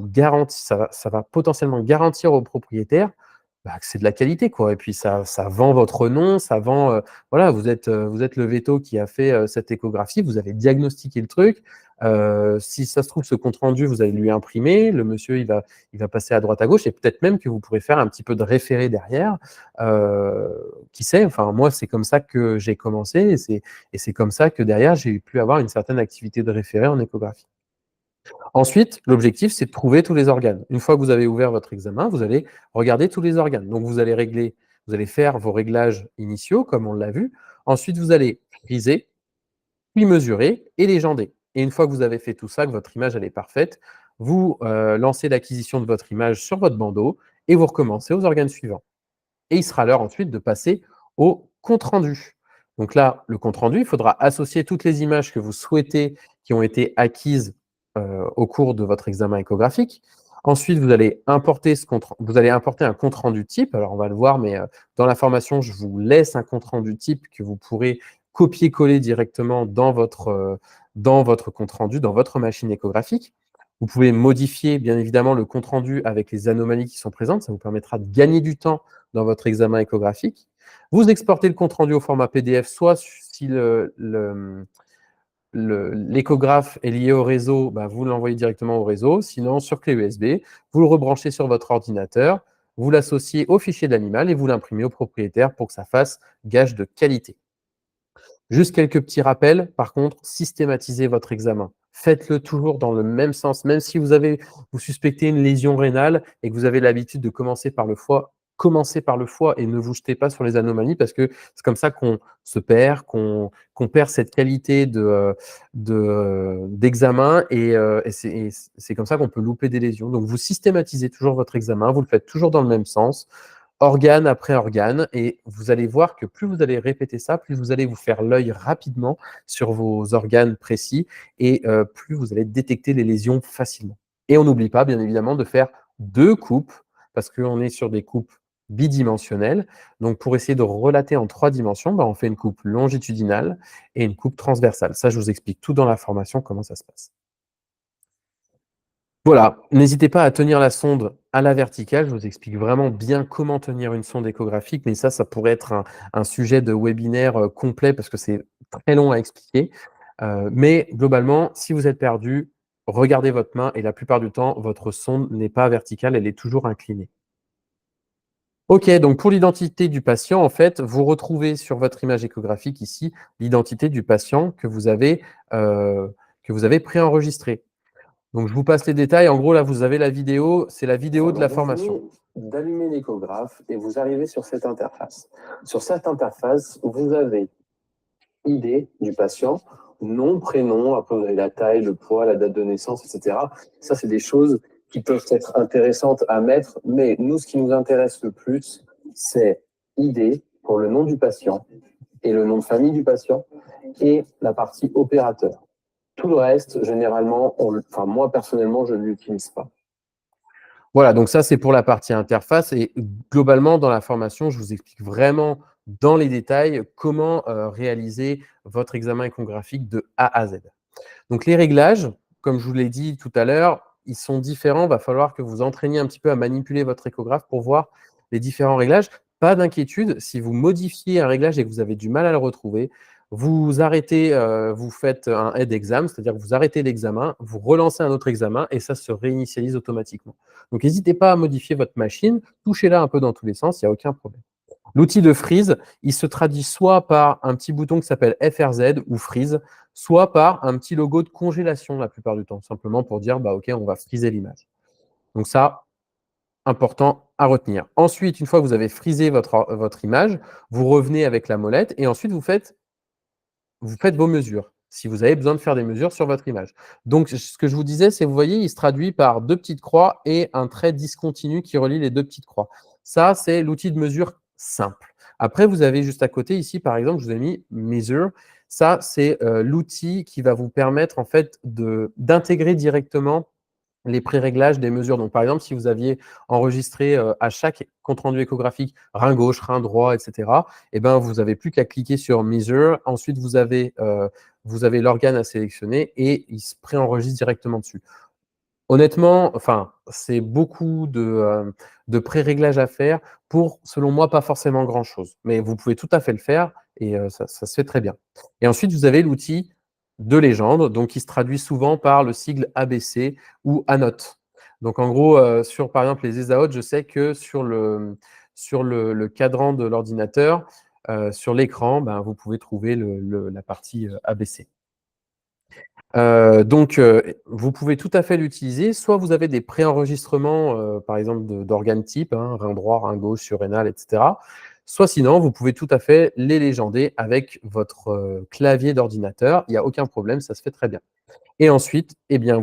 garantir, ça va potentiellement garantir au propriétaire, bah, que c'est de la qualité, quoi. Et puis ça vend votre nom, ça vend, voilà, vous êtes le véto qui a fait, cette échographie, vous avez diagnostiqué le truc. Si ça se trouve, ce compte rendu, vous allez lui imprimer, le monsieur, il va passer à droite à gauche et peut-être même que vous pourrez faire un petit peu de référé derrière. Qui sait? Enfin, moi, c'est comme ça que j'ai commencé et c'est comme ça que derrière, j'ai pu avoir une certaine activité de référé en échographie. Ensuite, l'objectif, c'est de trouver tous les organes. Une fois que vous avez ouvert votre examen, vous allez regarder tous les organes. Donc, vous allez faire vos réglages initiaux, comme on l'a vu. Ensuite, vous allez friser, puis mesurer et légender. Et une fois que vous avez fait tout ça, que votre image elle est parfaite, vous lancez l'acquisition de votre image sur votre bandeau et vous recommencez aux organes suivants. Et il sera l'heure ensuite de passer au compte-rendu. Donc là, le compte-rendu, il faudra associer toutes les images que vous souhaitez qui ont été acquises au cours de votre examen échographique. Ensuite, vous allez importer un compte-rendu type. Alors, on va le voir, mais dans la formation, je vous laisse un compte-rendu type que vous pourrez copier-coller directement dans votre compte-rendu, dans votre machine échographique. Vous pouvez modifier, bien évidemment, le compte-rendu avec les anomalies qui sont présentes. Ça vous permettra de gagner du temps dans votre examen échographique. Vous exportez le compte-rendu au format PDF, soit si l'échographe est lié au réseau, bah, vous l'envoyez directement au réseau. Sinon, sur clé USB, vous le rebranchez sur votre ordinateur, vous l'associez au fichier de l'animal et vous l'imprimez au propriétaire pour que ça fasse gage de qualité. Juste quelques petits rappels. Par contre, systématisez votre examen. Faites-le toujours dans le même sens. Même si vous suspectez une lésion rénale et que vous avez l'habitude de commencer par le foie, commencez par le foie et ne vous jetez pas sur les anomalies parce que c'est comme ça qu'on se perd, qu'on perd cette qualité d'examen et c'est comme ça qu'on peut louper des lésions. Donc, vous systématisez toujours votre examen, vous le faites toujours dans le même sens organe après organe et vous allez voir que plus vous allez répéter ça, plus vous allez vous faire l'œil rapidement sur vos organes précis et plus vous allez détecter les lésions facilement. Et on n'oublie pas, bien évidemment, de faire 2 coupes parce qu'on est sur des coupes bidimensionnelles. Donc pour essayer de relater en 3 dimensions, bah, on fait une coupe longitudinale et une coupe transversale. Ça, je vous explique tout dans la formation, comment ça se passe. Voilà, n'hésitez pas à tenir la sonde à la verticale. Je vous explique vraiment bien comment tenir une sonde échographique, mais ça pourrait être un sujet de webinaire complet parce que c'est très long à expliquer. Mais globalement, si vous êtes perdu, regardez votre main et la plupart du temps, votre sonde n'est pas verticale, elle est toujours inclinée. OK, donc pour l'identité du patient, en fait, vous retrouvez sur votre image échographique ici l'identité du patient que vous avez préenregistré. Donc, je vous passe les détails. En gros, là, vous avez la vidéo. C'est la vidéo de la formation. D'allumer l'échographe et vous arrivez sur cette interface. Sur cette interface, vous avez ID du patient, nom, prénom, après vous avez la taille, le poids, la date de naissance, etc. Ça, c'est des choses qui peuvent être intéressantes à mettre, mais nous, ce qui nous intéresse le plus, c'est ID pour le nom du patient et le nom de famille du patient et la partie opérateur. Tout le reste, généralement, enfin, moi, personnellement, je ne l'utilise pas. Voilà, donc ça, c'est pour la partie interface. Et globalement, dans la formation, je vous explique vraiment dans les détails comment réaliser votre examen échographique de A à Z. Donc, les réglages, comme je vous l'ai dit tout à l'heure, ils sont différents. Il va falloir que vous entraîniez un petit peu à manipuler votre échographe pour voir les différents réglages. Pas d'inquiétude, si vous modifiez un réglage et que vous avez du mal à le retrouver, vous arrêtez, vous faites un head exam, c'est-à-dire que vous arrêtez l'examen, vous relancez un autre examen et ça se réinitialise automatiquement. Donc, n'hésitez pas à modifier votre machine, touchez-la un peu dans tous les sens, il n'y a aucun problème. L'outil de freeze, il se traduit soit par un petit bouton qui s'appelle FRZ ou freeze, soit par un petit logo de congélation la plupart du temps, simplement pour dire, bah, OK, on va freezer l'image. Donc ça, important à retenir. Ensuite, une fois que vous avez freezé votre image, vous revenez avec la molette et ensuite vous faites vos mesures, si vous avez besoin de faire des mesures sur votre image. Donc, ce que je vous disais, c'est, vous voyez, il se traduit par 2 petites croix et un trait discontinu qui relie les 2 petites croix. Ça, c'est l'outil de mesure simple. Après, vous avez juste à côté ici, par exemple, je vous ai mis Measure. Ça, c'est l'outil qui va vous permettre en fait d'intégrer directement les pré-réglages des mesures. Donc, par exemple, si vous aviez enregistré à chaque compte-rendu échographique rein gauche, rein droit, etc., eh ben, vous n'avez plus qu'à cliquer sur Measure. Ensuite, vous avez l'organe à sélectionner et il se préenregistre directement dessus. Honnêtement, enfin, c'est beaucoup de pré-réglages à faire pour, selon moi, pas forcément grand-chose. Mais vous pouvez tout à fait le faire et ça se fait très bien. Et ensuite, vous avez l'outil de légende, donc qui se traduit souvent par le sigle ABC ou ANOT. Donc, en gros, par exemple, les ESAOT, je sais que sur le cadran de l'ordinateur, sur l'écran, ben, vous pouvez trouver la partie ABC. Donc, vous pouvez tout à fait l'utiliser. Soit vous avez des préenregistrements, par exemple d'organes types, hein, rein droit, rein gauche, surrénal, etc. Soit sinon, vous pouvez tout à fait les légender avec votre clavier d'ordinateur. Il n'y a aucun problème, ça se fait très bien. Et ensuite, eh bien,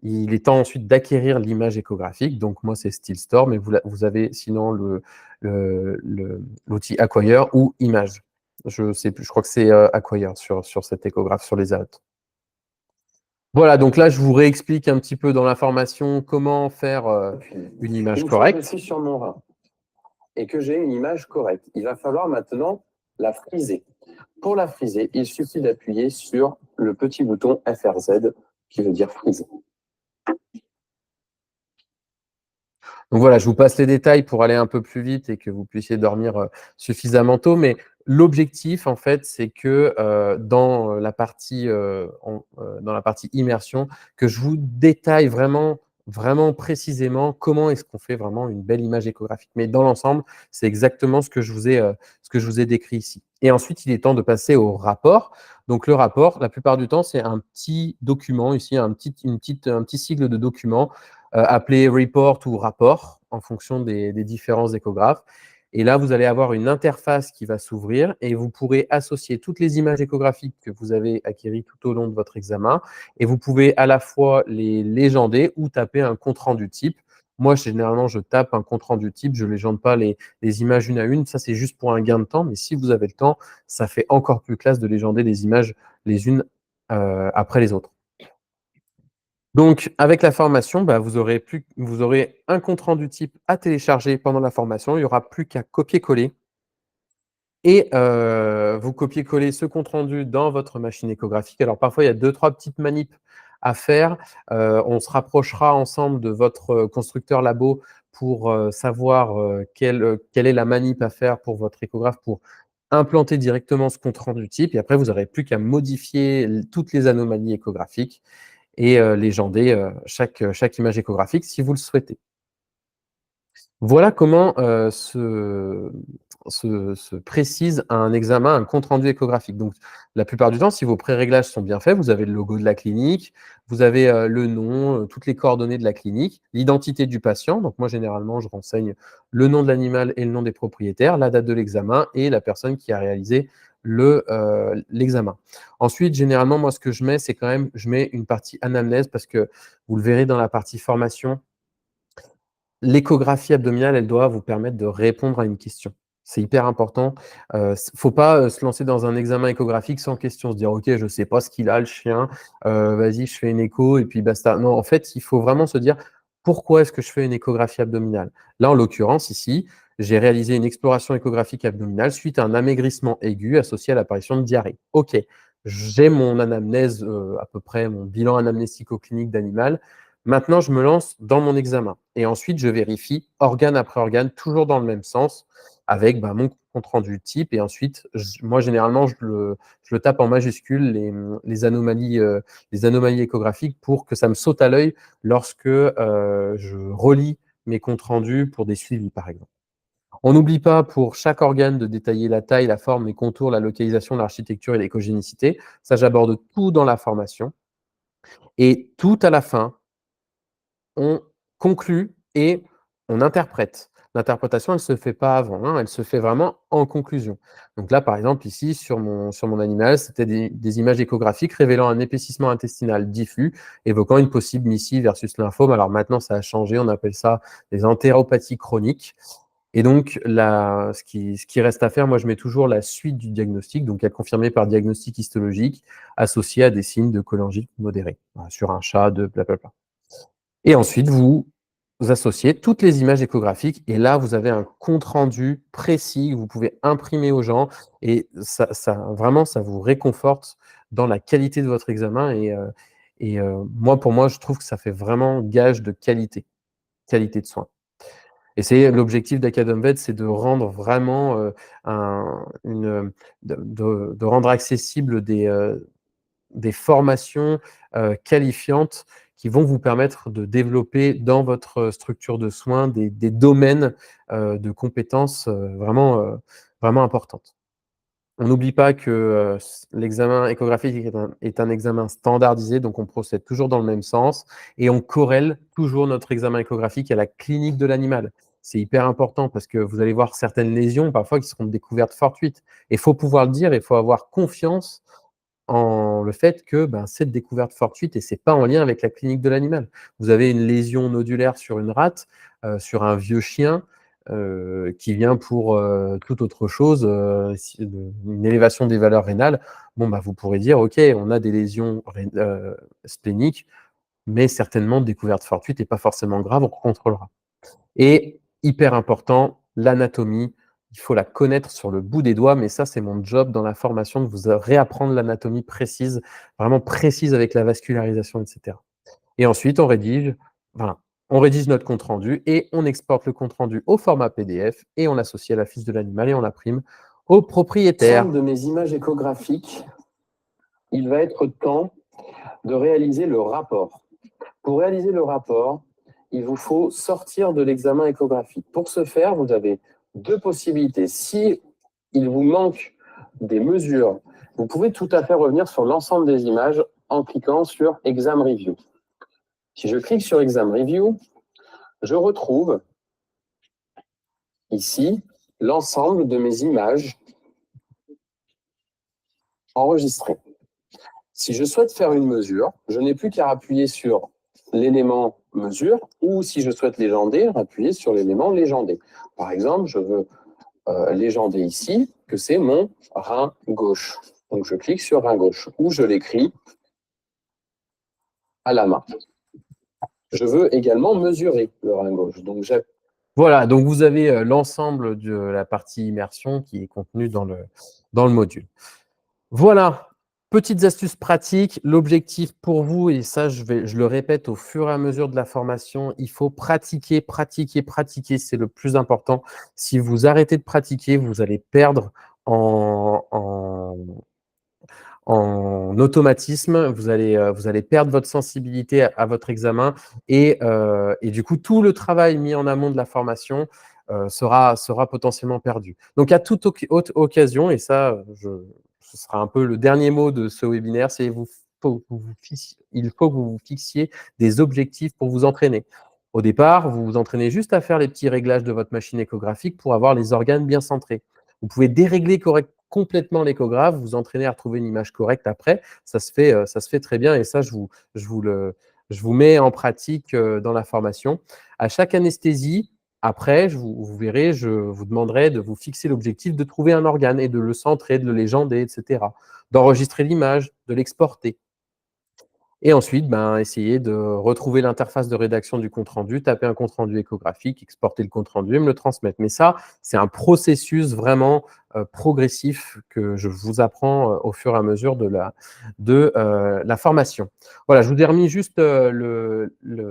il est temps ensuite d'acquérir l'image échographique. Donc, moi, c'est StillStore, mais vous avez sinon l'outil Acquire ou Image. Je sais plus, je crois que c'est Acquire sur cet échographe, sur les AOT. Voilà, donc là, je vous réexplique un petit peu dans l'information comment faire une image correcte. Si je suis sur mon rein et que j'ai une image correcte, il va falloir maintenant la friser. Pour la friser, il suffit d'appuyer sur le petit bouton FRZ qui veut dire freeze. Donc voilà, je vous passe les détails pour aller un peu plus vite et que vous puissiez dormir suffisamment tôt. Mais l'objectif, en fait, c'est que dans la partie immersion, que je vous détaille vraiment, vraiment précisément comment est-ce qu'on fait vraiment une belle image échographique. Mais dans l'ensemble, c'est exactement ce que je vous ai décrit ici. Et ensuite, il est temps de passer au rapport. Donc le rapport, la plupart du temps, c'est un petit document ici, un petit sigle de document appelé report ou rapport en fonction des différents échographes. Et là, vous allez avoir une interface qui va s'ouvrir et vous pourrez associer toutes les images échographiques que vous avez acquéries tout au long de votre examen. Et vous pouvez à la fois les légender ou taper un compte-rendu type. Moi, généralement, je tape un compte-rendu type, je ne légende pas les images une à une. Ça, c'est juste pour un gain de temps. Mais si vous avez le temps, ça fait encore plus classe de légender les images les unes après les autres. Donc, avec la formation, bah, vous aurez un compte-rendu type à télécharger pendant la formation. Il n'y aura plus qu'à copier-coller. Et vous copiez-collez ce compte-rendu dans votre machine échographique. Alors, parfois, il y a 2-3 petites manips à faire. On se rapprochera ensemble de votre constructeur labo pour savoir quelle est la manip à faire pour votre échographe pour implanter directement ce compte-rendu type. Et après, vous n'aurez plus qu'à modifier toutes les anomalies échographiques et légender chaque image échographique si vous le souhaitez. Voilà comment se précise un examen, un compte-rendu échographique. Donc, la plupart du temps, si vos pré-réglages sont bien faits, vous avez le logo de la clinique, vous avez le nom, toutes les coordonnées de la clinique, l'identité du patient. Donc, moi, généralement, je renseigne le nom de l'animal et le nom des propriétaires, la date de l'examen et la personne qui a réalisé l'examen. Ensuite, généralement, moi, ce que je mets, c'est quand même, je mets une partie anamnèse parce que vous le verrez dans la partie formation, l'échographie abdominale, elle doit vous permettre de répondre à une question. C'est hyper important. Faut pas, se lancer dans un examen échographique sans question, se dire: «OK, je sais pas ce qu'il a le chien, vas-y, je fais une écho et puis basta». Non, en fait, il faut vraiment se dire: «Pourquoi est-ce que je fais une échographie abdominale?» Là, en l'occurrence, ici, j'ai réalisé une exploration échographique abdominale suite à un amaigrissement aigu associé à l'apparition de diarrhée. OK, j'ai mon anamnèse, à peu près mon bilan anamnestico-clinique d'animal. Maintenant, je me lance dans mon examen et ensuite je vérifie organe après organe, toujours dans le même sens, avec, bah, mon compte rendu type et ensuite moi généralement je le tape en majuscule les anomalies échographiques pour que ça me saute à l'œil lorsque, je relis mes comptes rendus pour des suivis, par exemple. On n'oublie pas pour chaque organe de détailler la taille, la forme, les contours, la localisation, l'architecture et l'écogénicité. Ça, j'aborde tout dans la formation et tout à la fin, on conclut et on interprète. L'interprétation, elle ne se fait pas avant, hein, elle se fait vraiment en conclusion. Donc là, par exemple, ici, sur mon animal, c'était des images échographiques révélant un épaississement intestinal diffus, évoquant une possible mycie versus lymphome. Alors maintenant, ça a changé, on appelle ça des entéropathies chroniques. Et donc, ce qui reste à faire, moi, je mets toujours la suite du diagnostic, donc à confirmer par diagnostic histologique, associé à des signes de cholangite modérée, voilà, sur un chat, de blablabla. Et ensuite, vous associez toutes les images échographiques et là, vous avez un compte rendu précis que vous pouvez imprimer aux gens et ça vraiment, ça vous réconforte dans la qualité de votre examen moi, pour moi, je trouve que ça fait vraiment gage de qualité de soins. Et c'est l'objectif d'Academvet, c'est de rendre vraiment, de rendre accessible des formations, qualifiantes qui vont vous permettre de développer dans votre structure de soins des domaines, de compétences, vraiment importantes. On n'oublie pas que, l'examen échographique est un examen standardisé, donc on procède toujours dans le même sens et on corrèle toujours notre examen échographique à la clinique de l'animal. C'est hyper important parce que vous allez voir certaines lésions parfois qui seront de découvertes fortuites et il faut pouvoir le dire, il faut avoir confiance en le fait que, ben, c'est de découverte fortuite et c'est pas en lien avec la clinique de l'animal. Vous avez une lésion nodulaire sur une rate, sur un vieux chien, qui vient pour, toute autre chose, si une élévation des valeurs rénales. Bon, bah, vous pourrez dire: «OK, on a des lésions spléniques, mais certainement de découverte fortuite et pas forcément grave, on contrôlera». Et hyper important, l'anatomie, il faut la connaître sur le bout des doigts, mais ça, c'est mon job dans la formation de vous réapprendre l'anatomie précise, vraiment précise avec la vascularisation, et cetera. Et ensuite, voilà, on rédige notre compte rendu et on exporte le compte rendu au format PDF et on l'associe à la fiche de l'animal et on l'imprime au propriétaire. Ensemble de mes images échographiques, il va être temps de réaliser le rapport. Pour réaliser le rapport, il vous faut sortir de l'examen échographique. Pour ce faire, vous avez deux possibilités. Si il vous manque des mesures, vous pouvez tout à fait revenir sur l'ensemble des images en cliquant sur Exam Review. Si je clique sur Exam Review, je retrouve ici l'ensemble de mes images enregistrées. Si je souhaite faire une mesure, je n'ai plus qu'à appuyer sur l'élément mesure ou si je souhaite légender, appuyer sur l'élément légender. Par exemple, je veux légender ici que c'est mon rein gauche. Donc je clique sur rein gauche ou je l'écris à la main. Je veux également mesurer le rein gauche. Donc Voilà, donc vous avez, l'ensemble de la partie immersion qui est contenue dans le module. Voilà, petites astuces pratiques. L'objectif pour vous, et ça je le répète au fur et à mesure de la formation, il faut pratiquer, pratiquer, pratiquer, c'est le plus important. Si vous arrêtez de pratiquer, vous allez perdre en automatisme, vous allez perdre votre sensibilité à votre examen et du coup, tout le travail mis en amont de la formation, sera potentiellement perdu. Donc à toute occasion et ça, ce sera un peu le dernier mot de ce webinaire, c'est il faut que vous vous fixiez des objectifs pour vous entraîner. Au départ, vous vous entraînez juste à faire les petits réglages de votre machine échographique pour avoir les organes bien centrés. Vous pouvez dérégler complètement l'échographe, vous entraîner à retrouver une image correcte après. Ça se fait très bien et ça, je vous le je vous mets en pratique, dans la formation. À chaque anesthésie, après, vous verrez, je vous demanderai de vous fixer l'objectif de trouver un organe et de le centrer, de le légender, et cetera, d'enregistrer l'image, de l'exporter. Et ensuite, ben, essayer de retrouver l'interface de rédaction du compte rendu, taper un compte rendu échographique, exporter le compte rendu et me le transmettre. Mais ça, c'est un processus vraiment progressif que je vous apprends au fur et à mesure de la formation. Voilà, je vous ai remis juste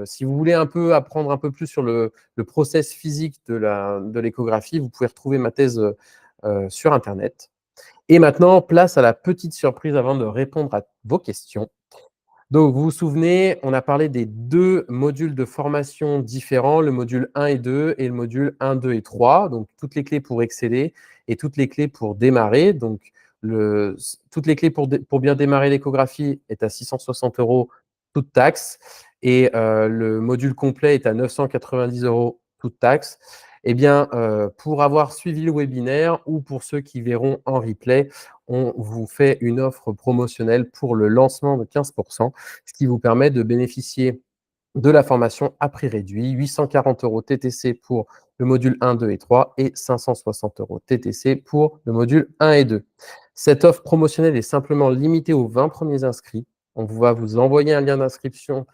si vous voulez un peu apprendre un peu plus sur le process physique de l'échographie, vous pouvez retrouver ma thèse sur Internet. Et maintenant, place à la petite surprise avant de répondre à vos questions. Donc, vous vous souvenez, on a parlé des 2 modules de formation différents, le module 1 et 2 et le module 1, 2 et 3. Donc, toutes les clés pour exceller et toutes les clés pour démarrer. Donc, toutes les clés pour bien démarrer l'échographie est à 660 €, toute taxe. Et le module complet est à 990 €, toute taxe. Eh bien, pour avoir suivi le webinaire ou pour ceux qui verront en replay, on vous fait une offre promotionnelle pour le lancement de 15%, ce qui vous permet de bénéficier de la formation à prix réduit, 840 € TTC pour le module 1, 2 et 3 et 560 € TTC pour le module 1 et 2. Cette offre promotionnelle est simplement limitée aux 20 premiers inscrits. On va vous envoyer un lien d'inscription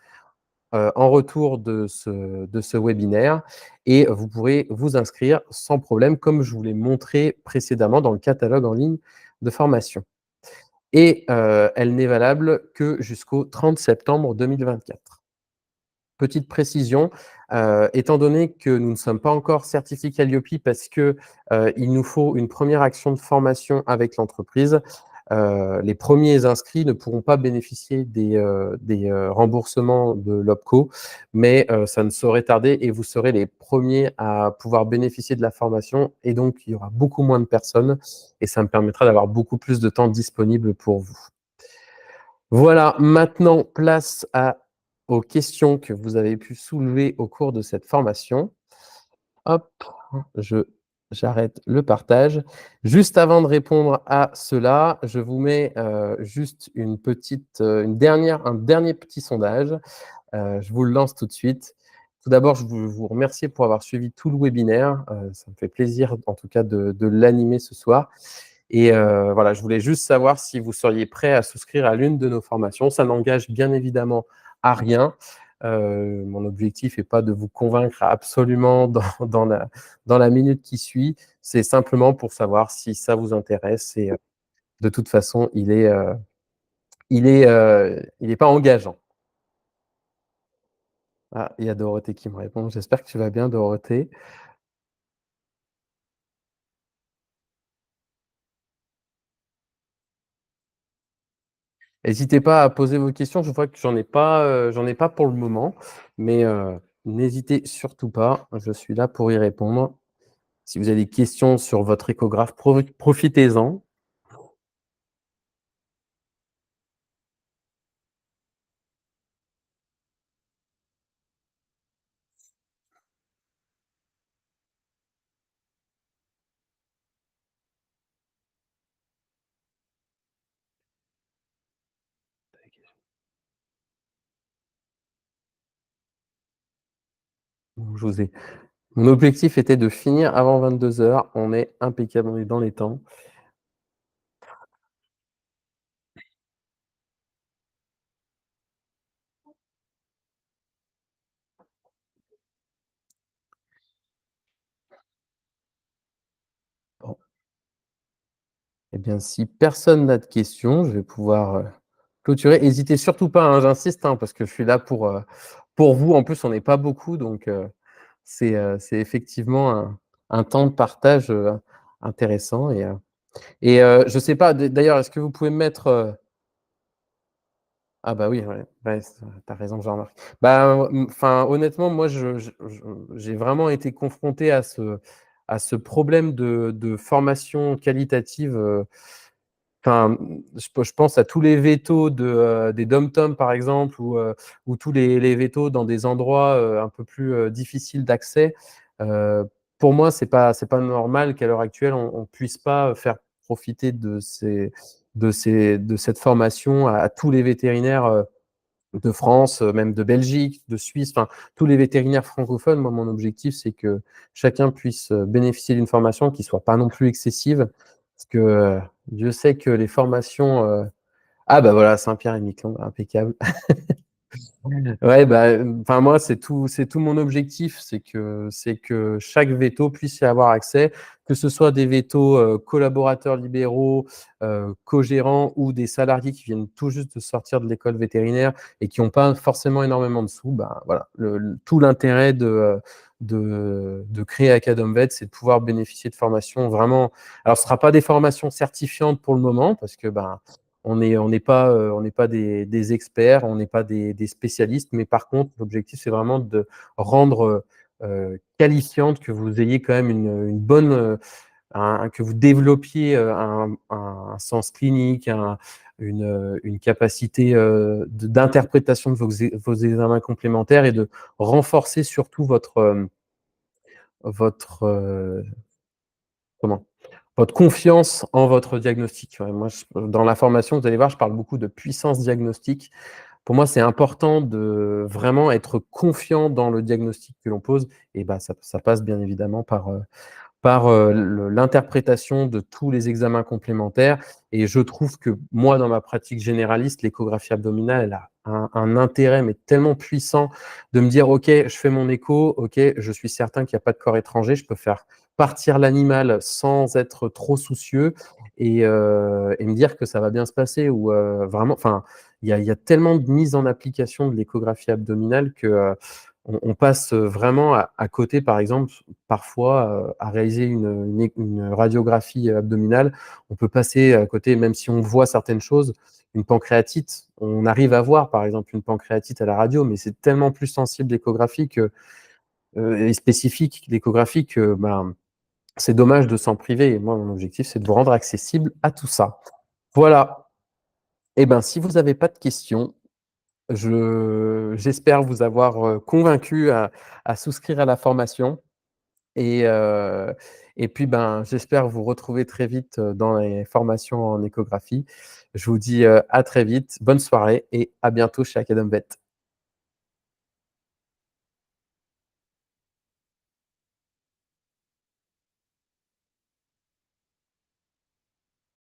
en retour de ce webinaire et vous pourrez vous inscrire sans problème, comme je vous l'ai montré précédemment dans le catalogue en ligne de formation. Et elle n'est valable que jusqu'au 30 septembre 2024. Petite précision, étant donné que nous ne sommes pas encore certifiés Qualiopi parce que, il nous faut une première action de formation avec l'entreprise, les premiers inscrits ne pourront pas bénéficier des remboursements de l'OPCO, mais ça ne saurait tarder et vous serez les premiers à pouvoir bénéficier de la formation et donc il y aura beaucoup moins de personnes et ça me permettra d'avoir beaucoup plus de temps disponible pour vous. Voilà, maintenant place aux questions que vous avez pu soulever au cours de cette formation. Hop, je j'arrête le partage. Juste avant de répondre à cela, je vous mets, juste une dernière un dernier petit sondage. Je vous le lance tout de suite. Tout d'abord, je veux vous remercier pour avoir suivi tout le webinaire. Ça me fait plaisir, en tout cas, de l'animer ce soir. Et voilà, je voulais juste savoir si vous seriez prêt à souscrire à l'une de nos formations. Ça n'engage bien évidemment à rien. Mon objectif n'est pas de vous convaincre absolument dans la minute qui suit. C'est simplement pour savoir si ça vous intéresse et de toute façon, il est pas engageant. Ah, il y a Dorothée qui me répond. J'espère que tu vas bien, Dorothée. N'hésitez pas à poser vos questions. Je vois que j'en ai pas pour le moment, mais n'hésitez surtout pas. Je suis là pour y répondre. Si vous avez des questions sur votre échographe, profitez-en. Je vous ai Mon objectif était de finir avant 22 h. On est impeccable, on est dans les temps. Bon, eh bien, si personne n'a de questions, je vais pouvoir, clôturer. N'hésitez surtout pas, hein, j'insiste, hein, parce que je suis là pour vous. En plus, on n'est pas beaucoup, donc c'est effectivement un temps de partage, intéressant je sais pas, d'ailleurs, est-ce que vous pouvez me mettre, ah bah oui, ouais, ouais, tu as raison, Jean-Marc. Bah, enfin, honnêtement, moi, j'ai vraiment été confronté à ce problème de formation qualitative, enfin, je pense à tous les vétos des DOM-TOM, par exemple, ou tous les vétos dans des endroits, un peu plus, difficiles d'accès. Heu, pour moi, c'est pas normal qu'à l'heure actuelle, on puisse pas faire profiter de cette formation à tous les vétérinaires de France, même de Belgique, de Suisse, enfin tous les vétérinaires francophones. Moi, mon objectif, c'est que chacun puisse bénéficier d'une formation qui soit pas non plus excessive, parce que Dieu sait que les formations ah bah voilà, Saint-Pierre et Miquelon, impeccable. Ouais, bah, enfin moi, c'est tout mon objectif, c'est que chaque véto puisse y avoir accès, que ce soit des vétos collaborateurs libéraux, co-gérants ou des salariés qui viennent tout juste de sortir de l'école vétérinaire et qui n'ont pas forcément énormément de sous. Ben voilà, tout l'intérêt de créer Acadom-Vet, c'est de pouvoir bénéficier de formations vraiment. Alors, ce ne sera pas des formations certifiantes pour le moment parce que ben on n'est pas des experts, on n'est pas des spécialistes, mais par contre, l'objectif, c'est vraiment de rendre qualifiante, que vous ayez quand même une bonne, que vous développiez un sens clinique, une capacité d'interprétation de vos examens complémentaires et de renforcer surtout votre comment votre confiance en votre diagnostic. Ouais, moi, dans la formation, vous allez voir, je parle beaucoup de puissance diagnostique. Pour moi, c'est important de vraiment être confiant dans le diagnostic que l'on pose. Et bah, ça passe bien évidemment par l'interprétation de tous les examens complémentaires. Et je trouve que moi, dans ma pratique généraliste, l'échographie abdominale, elle a un intérêt, mais tellement puissant de me dire, OK, je fais mon écho, OK, je suis certain qu'il n'y a pas de corps étranger, je peux faire partir l'animal sans être trop soucieux et me dire que ça va bien se passer. Ou vraiment, enfin, il y a tellement de mise en application de l'échographie abdominale que on passe vraiment à côté, par exemple, parfois, à réaliser une radiographie abdominale. On peut passer à côté, même si on voit certaines choses, une pancréatite. On arrive à voir, par exemple, une pancréatite à la radio, mais c'est tellement plus sensible l'échographie et spécifique l'échographie que ben, c'est dommage de s'en priver. Et moi, mon objectif, c'est de vous rendre accessible à tout ça. Voilà. Et ben, si vous n'avez pas de questions, j'espère vous avoir convaincu à souscrire à la formation et, euh, et puis ben, j'espère vous retrouver très vite dans les formations en échographie. Je vous dis à très vite, bonne soirée et à bientôt chez Acadom Vet.